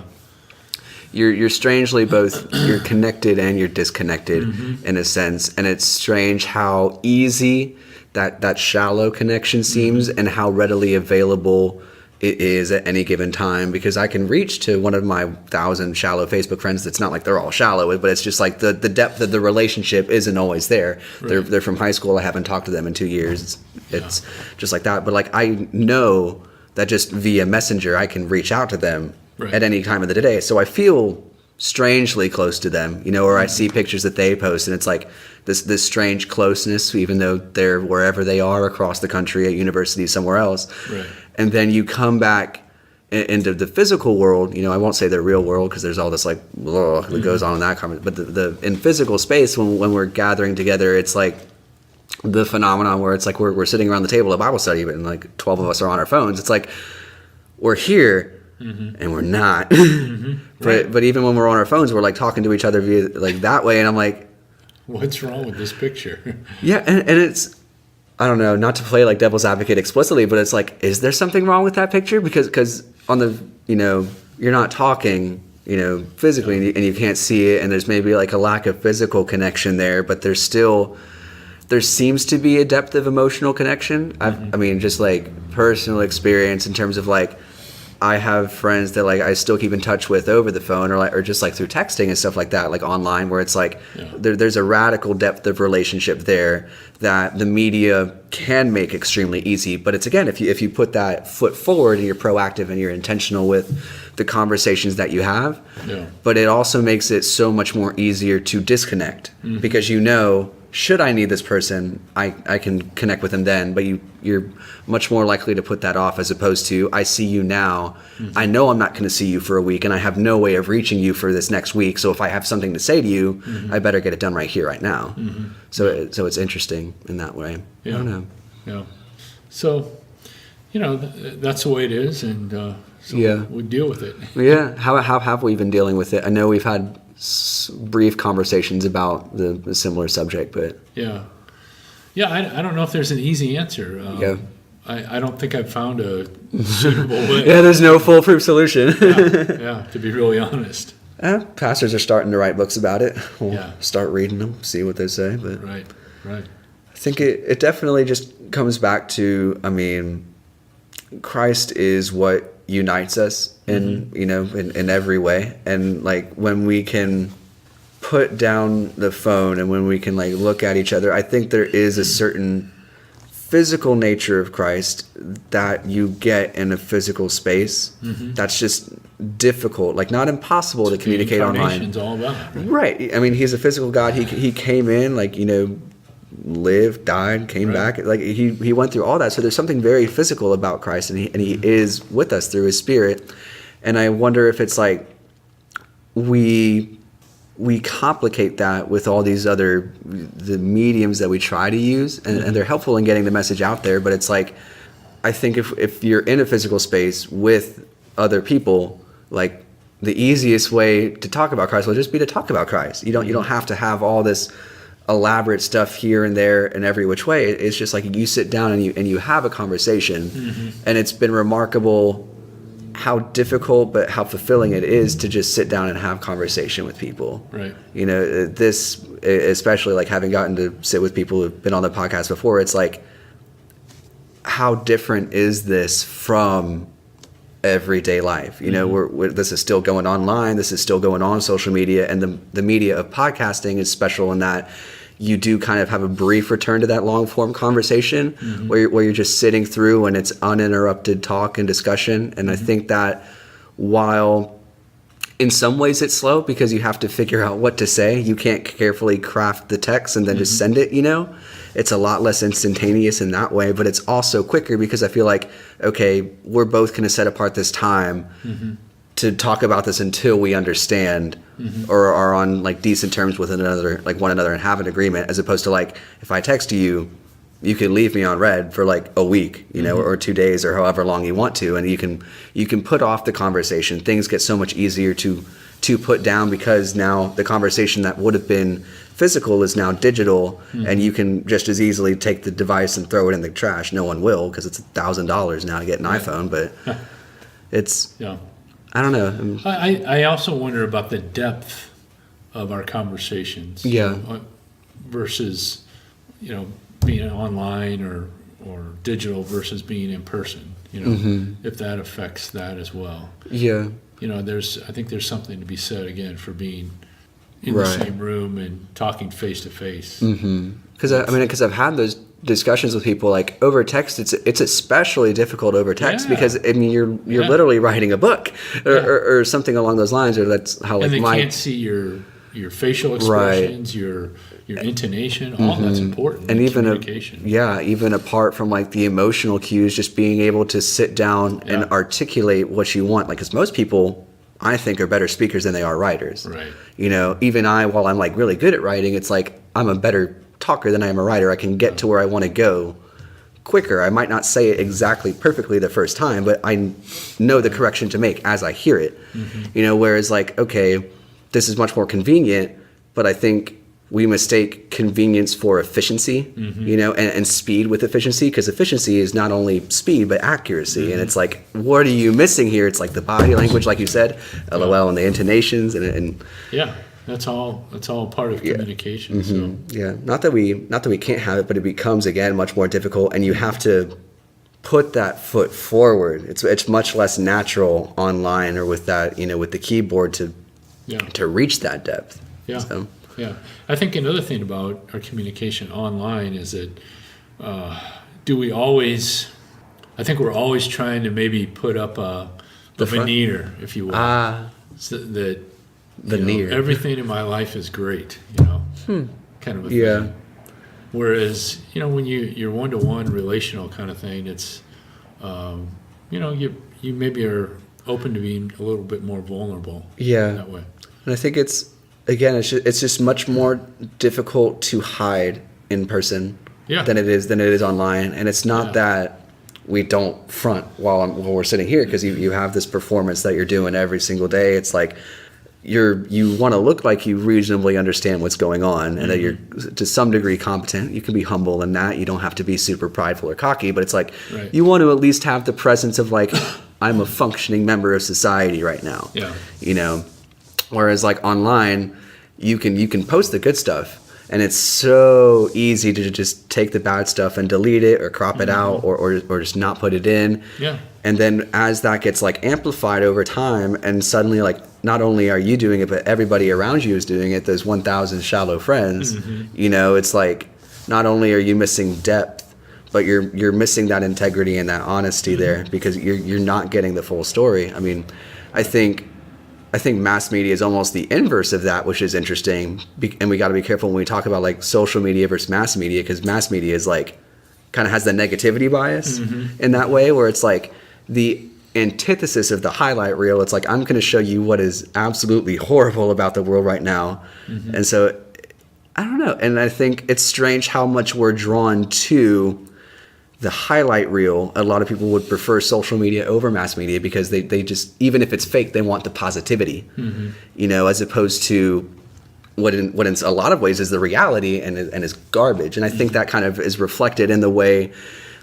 S1: you're strangely both you're connected and you're disconnected in a sense, and it's strange how easy that shallow connection seems and how readily available it is at any given time, because I can reach to one of my 1,000 shallow Facebook friends. That's not like they're all shallow, but it's just like the depth of the relationship isn't always there. Right. They're from high school. I haven't talked to them in 2 years. It's just like that. But I know that just via Messenger, I can reach out to them at any time of the day. So I feel strangely close to them, or I see pictures that they post, and it's like this strange closeness, even though they're wherever they are across the country, at university, somewhere else.
S2: Right.
S1: And then you come back into the physical world. I won't say the real world, because there's all this that goes on in that conversation. But in physical space, when we're gathering together, it's like the phenomenon where it's like we're sitting around the table at Bible study, but like 12 of us are on our phones. It's like we're here. And we're not. But even when we're on our phones, we're like talking to each other via like that way, and I'm like,
S2: what's wrong with this picture?
S1: Yeah, and it's, I don't know, not to play like devil's advocate explicitly, but it's like, is there something wrong with that picture? Because on the, you're not talking, physically, and you can't see it, and there's maybe like a lack of physical connection there, but there seems to be a depth of emotional connection. I mean, just like personal experience in terms of like, I have friends that like I still keep in touch with over the phone, or just like through texting and stuff like that, like online, where it's like there's a radical depth of relationship there that the media can make extremely easy. But it's, again, if you put that foot forward and you're proactive and you're intentional with the conversations that you have, but it also makes it so much more easier to disconnect, because should I need this person, I can connect with them then, but you're much more likely to put that off, as opposed to, I see you now, I know I'm not going to see you for a week, and I have no way of reaching you for this next week, so if I have something to say to you, I better get it done right here, right now. So it's interesting in that way. I don't know.
S2: Yeah. So, that's the way it is, and so we deal with it.
S1: Yeah. How have we been dealing with it? I know we've had brief conversations about the similar subject, but
S2: I don't know if there's an easy answer. I don't think I've found a suitable way.
S1: There's no foolproof solution.
S2: To be really honest.
S1: Pastors are starting to write books about it. We'll start reading them, see what they say. But
S2: right.
S1: I think it definitely just comes back to, Christ is what unites us in every way, and like when we can put down the phone and when we can like look at each other, I think there is a certain physical nature of Christ that you get in a physical space that's just difficult, like not impossible to communicate online.
S2: All about it,
S1: right? I mean, he's a physical God. He came in, like, lived, died, came back, like he went through all that. So there's something very physical about Christ, and he is with us through his Spirit. And I wonder if it's like we complicate that with all these the mediums that we try to use, and they're helpful in getting the message out there, but it's like, I think if you're in a physical space with other people, like the easiest way to talk about Christ will just be to talk about Christ. You don't have to have all this elaborate stuff here and there and every which way. It's just like you sit down and you have a conversation, and it's been remarkable how difficult but how fulfilling it is to just sit down and have conversation with people.
S2: Right.
S1: This, especially like having gotten to sit with people who've been on the podcast before, it's like, how different is this from everyday life? This is still going online, this is still going on social media, and the media of podcasting is special in that you do kind of have a brief return to that long form conversation where you're just sitting through and it's uninterrupted talk and discussion. And I think that while in some ways it's slow because you have to figure out what to say, you can't carefully craft the text and then just send it, it's a lot less instantaneous in that way, but it's also quicker because I feel like, okay, we're both going to set apart this time to talk about this until we understand or are on like decent terms with one another and have an agreement, as opposed to like, if I text you could leave me on read for like a week, or 2 days or however long you want to, and you can put off the conversation. Things get so much easier to put down because now the conversation that would have been physical is now digital, and you can just as easily take the device and throw it in the trash. No one will, because it's $1,000 now to get an iPhone, but it's I don't know.
S2: I also wonder about the depth of our conversations. Versus, being online or digital versus being in person. If that affects that as well. I think there's something to be said again for being in the same room and talking face to face.
S1: Because I've had those discussions with people, like over text, it's especially difficult over text because I mean you're literally writing a book or something along those lines, or that's how like
S2: and they can't see your facial expressions, your intonation, all that's important.
S1: And even
S2: communication.
S1: Even apart from like the emotional cues, just being able to sit down and articulate what you want, like because most people I think are better speakers than they are writers.
S2: Right.
S1: You know, even I, while I'm like really good at writing, it's like I'm a better talker than I am a writer. I can get to where I want to go quicker. I might not say it exactly perfectly the first time, but I know the correction to make as I hear it. You know, whereas like, okay, this is much more convenient, but I think we mistake convenience for efficiency, you know, and speed with efficiency, because efficiency is not only speed, but accuracy. And it's like, what are you missing here? It's like the body language, like you said, LOL, and the intonations and
S2: yeah. That's all part of communication. So.
S1: Yeah, not that we can't have it, but it becomes again much more difficult, and you have to put that foot forward. It's much less natural online or with that, you know, with the keyboard to reach that depth.
S2: Yeah.
S1: So.
S2: Yeah. I think another thing about our communication online is that I think we're always trying to maybe put up a veneer, if you will, so that veneer. Everything in my life is great, you know, kind of a thing. Whereas, you know, when you're one-to-one relational kind of thing, it's, you know, you maybe are open to being a little bit more vulnerable. In that way.
S1: And I think it's just much more difficult to hide in person than it is online. And it's not that we don't front while we're sitting here, because you have this performance that you're doing every single day. It's like you want to look like you reasonably understand what's going on and that you're to some degree competent. You can be humble in that. You don't have to be super prideful or cocky, but it's like you want to at least have the presence of like, I'm a functioning member of society right now. You know, whereas like online, you can post the good stuff, and it's so easy to just take the bad stuff and delete it or crop it out or just not put it in. And then as that gets like amplified over time, and suddenly like not only are you doing it, but everybody around you is doing it, those 1,000 shallow friends, you know, it's like not only are you missing depth, but you're missing that integrity and that honesty there, because you're not getting the full story. I mean, I think mass media is almost the inverse of that, which is interesting. And we got to be careful when we talk about like social media versus mass media, because mass media is like kind of has the negativity bias in that way, where it's like the antithesis of the highlight reel. It's like, I'm going to show you what is absolutely horrible about the world right now. And so I don't know. And I think it's strange how much we're drawn to the highlight reel. A lot of people would prefer social media over mass media because they just, even if it's fake, they want the positivity, you know, as opposed to what in a lot of ways is the reality and is garbage. And I think that kind of is reflected in the way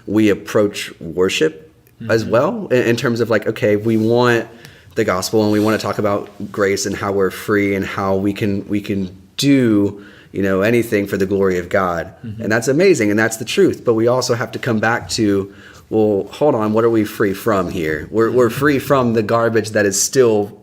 S1: we approach worship as well, in terms of like, okay, we want the gospel and we want to talk about grace and how we're free and how we can do, you know, anything for the glory of God. And that's amazing. And that's the truth. But we also have to come back to, well, hold on, what are we free from here? We're free from the garbage that is still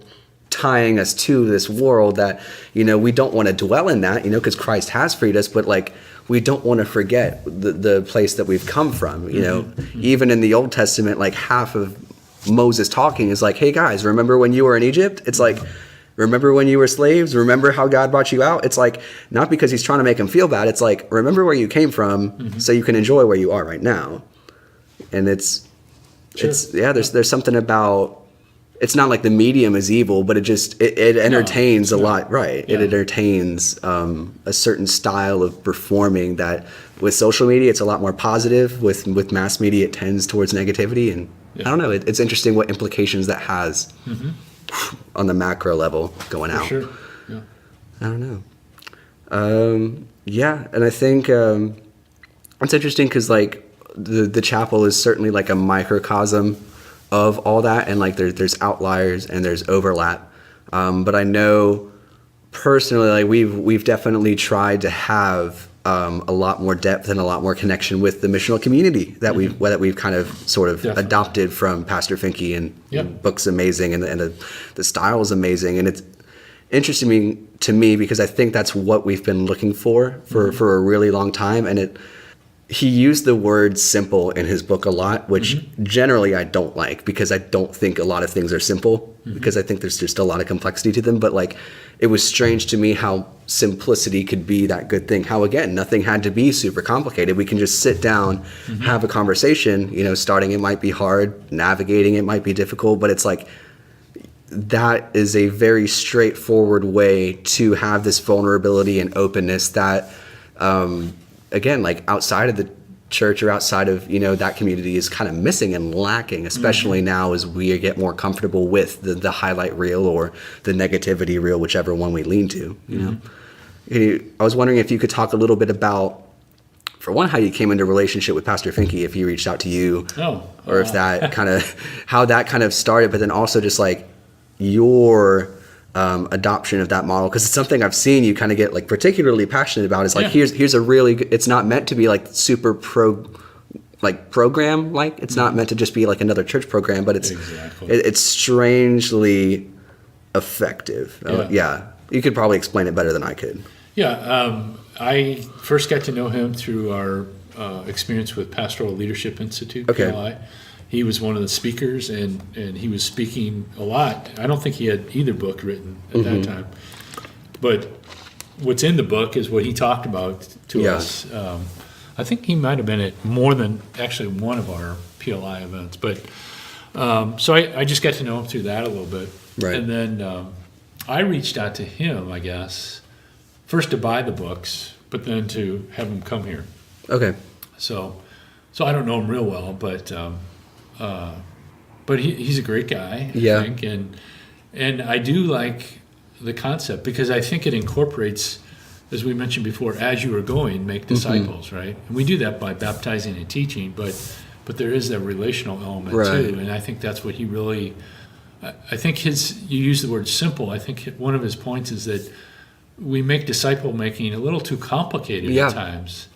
S1: tying us to this world that, you know, we don't want to dwell in that, you know, because Christ has freed us, but like, we don't want to forget the place that we've come from, you know. Even in the Old Testament, like half of Moses talking is like, hey guys, remember when you were in Egypt? It's like, remember when you were slaves? Remember how God brought you out? It's like, not because he's trying to make them feel bad. It's like, remember where you came from so you can enjoy where you are right now. And there's something about, it's not like the medium is evil, but it entertains a lot, right? Yeah. It entertains a certain style of performing that with social media, it's a lot more positive. With mass media, it tends towards negativity. And I don't know, it's interesting what implications that has on the macro level going out.
S2: Sure. Yeah.
S1: I don't know. And I think it's interesting because like the chapel is certainly like a microcosm of all that, and like there's outliers and there's overlap, but I know personally, like we've definitely tried to have a lot more depth and a lot more connection with the missional community that we've kind of sort of adopted from Pastor Finke, and the book's amazing and the style is amazing, and it's interesting to me because I think that's what we've been looking for a really long time, and he used the word simple in his book a lot, which generally I don't like, because I don't think a lot of things are simple, because I think there's just a lot of complexity to them. But like, it was strange to me how simplicity could be that good thing. How, again, nothing had to be super complicated. We can just sit down, have a conversation. You know, starting it might be hard, navigating it might be difficult, but it's like, that is a very straightforward way to have this vulnerability and openness that, again, like outside of the church or outside of, you know, that community is kind of missing and lacking, especially now as we get more comfortable with the highlight reel or the negativity reel, whichever one we lean to, you know. I was wondering if you could talk a little bit about, for one, how you came into relationship with Pastor Finke, if he reached out to you, or if that kind of, how that kind of started, but then also just like your adoption of that model, because it's something I've seen you kind of get like particularly passionate about. Is like, here's a really good, it's not meant to be like super program, like it's not meant to just be like another church program, but it's it's strangely effective. You could probably explain it better than I could.
S2: I first got to know him through our experience with Pastoral Leadership Institute, PLI. He was one of the speakers, and he was speaking a lot. I don't think he had either book written at that time. But what's in the book is what he talked about to us. I think he might have been at more than actually one of our PLI events. But so I just got to know him through that a little bit. And then I reached out to him, I guess, first to buy the books, but then to have him come here. So I don't know him real well, but he's a great guy, I think, and I do like the concept, because I think it incorporates, as we mentioned before, as you are going, make disciples, right? And we do that by baptizing and teaching, but there is a relational element too, and I think that's what he really. I think you use the word simple. I think one of his points is that we make disciple making a little too complicated at times,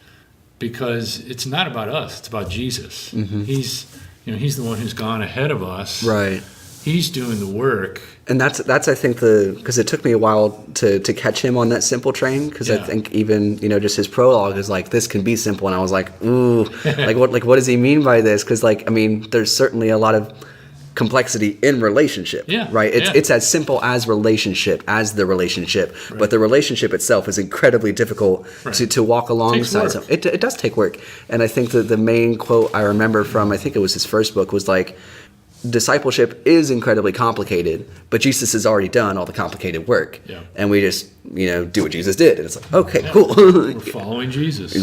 S2: because it's not about us; it's about Jesus. He's the one who's gone ahead of us. He's doing the work. And that's I think because it took me a while to catch him on that simple train, because I think even, you know, just his prologue is like, this can be simple, and I was like, ooh, what does he mean by this? Because like, I mean, there's certainly a lot of complexity in relationship, right? It's as simple as the relationship, but the relationship itself is incredibly difficult to walk alongside. So it does take work. And I think that the main quote I remember from, I think it was his first book, was like, discipleship is incredibly complicated, but Jesus has already done all the complicated work, and we just, you know, do what Jesus did, and it's like, okay, cool. We're following Jesus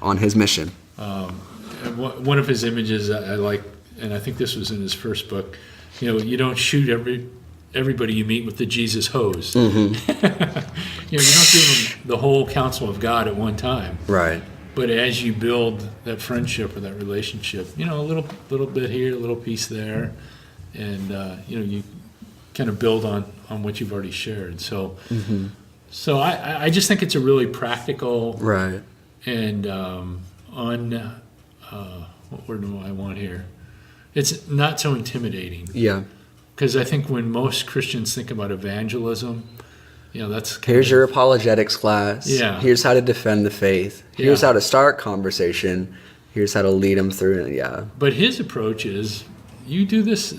S2: on his mission. And one of his images I like, and I think this was in his first book, you know, you don't shoot everybody you meet with the Jesus hose. You know, you don't give them the whole counsel of God at one time. But as you build that friendship or that relationship, you know, a little bit here, a little piece there, and you know, you kind of build on what you've already shared. So I just think it's a really practical and what word do I want here? It's not so intimidating. Because I think when most Christians think about evangelism, you know, that's here's your apologetics class. Here's how to defend the faith. Here's how to start conversation. Here's how to lead them through it. But his approach is, you do this,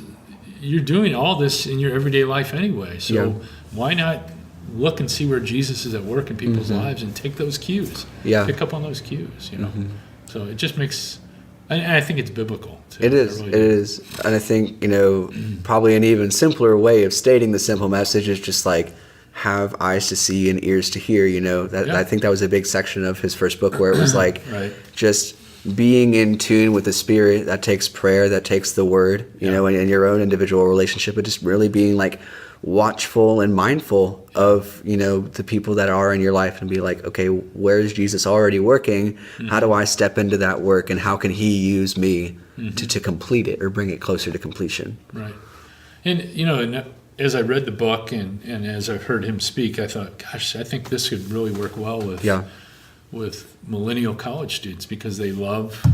S2: you're doing all this in your everyday life anyway. So why not look and see where Jesus is at work in people's lives and take those cues? Pick up on those cues, you know. So it just makes, and I think it's biblical too. It is. It is. And I think, you know, probably an even simpler way of stating the simple message is just like, have eyes to see and ears to hear, you know. I think that was a big section of his first book, where it was like just being in tune with the Spirit. That takes prayer, that takes the Word, you know, and your own individual relationship, but just really being like watchful and mindful of, you know, the people that are in your life, and be like, okay, where is Jesus already working? How do I step into that work, and how can he use me to complete it or bring it closer to completion? And, you know, as I read the book and as I've heard him speak, I thought, gosh, I think this could really work well with millennial college students, because they love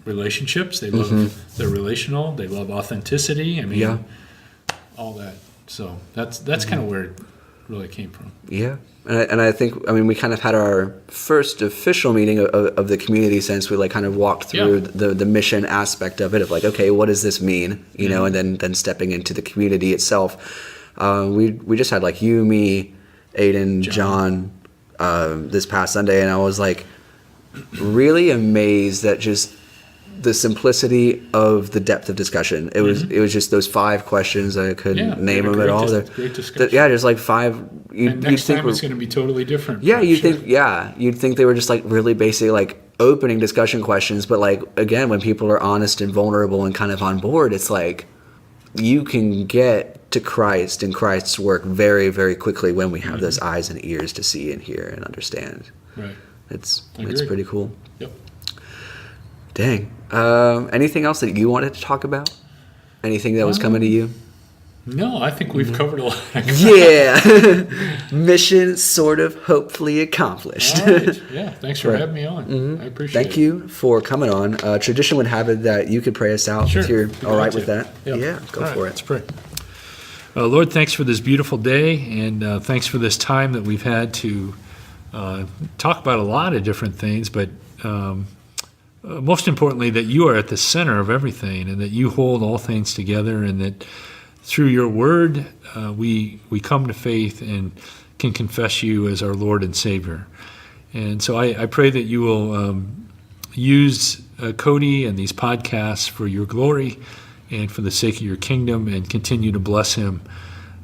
S2: relationships, they love they're relational, they love authenticity. I mean, all that. So that's kind of where really came from.
S1: Yeah. And I think, I mean, we kind of had our first official meeting of the community since we like kind of walked through the mission aspect of it, of like, okay, what does this mean? You know, and then stepping into the community itself. We just had like you, me, Aiden, John this past Sunday, and I was like really amazed at just the simplicity of the depth of discussion. It was just those 5 questions. I couldn't name them at all.
S2: Great discussion.
S1: Just like 5.
S2: And next time it's going to be totally different.
S1: Yeah, you'd think they were just like really basic, like opening discussion questions. But like again, when people are honest and vulnerable and kind of on board, it's like you can get to Christ and Christ's work very, very quickly when we have those eyes and ears to see and hear and understand.
S2: Right.
S1: It's pretty cool.
S2: Yep.
S1: Dang. Anything else that you wanted to talk about? Anything that was coming to you?
S2: No, I think we've covered a lot.
S1: Yeah. Mission sort of hopefully accomplished.
S2: All right. Yeah, thanks for having me on. I appreciate it.
S1: Thank you for coming on. Tradition would have it that you could pray us out if you're all right with that.
S2: Yep.
S1: Yeah, go for it.
S2: Let's pray. Lord, thanks for this beautiful day, and thanks for this time that we've had to talk about a lot of different things, but most importantly, that you are at the center of everything, and that you hold all things together, and that through your word, we come to faith and can confess you as our Lord and Savior. And so I pray that you will use Cody and these podcasts for your glory and for the sake of your kingdom, and continue to bless him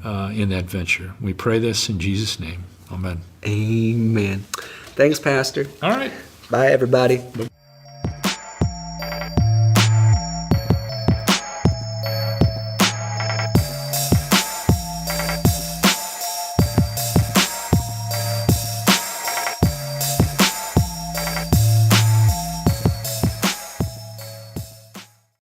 S2: in that venture. We pray this in Jesus' name. Amen.
S1: Amen. Thanks, Pastor.
S2: All right.
S1: Bye, everybody.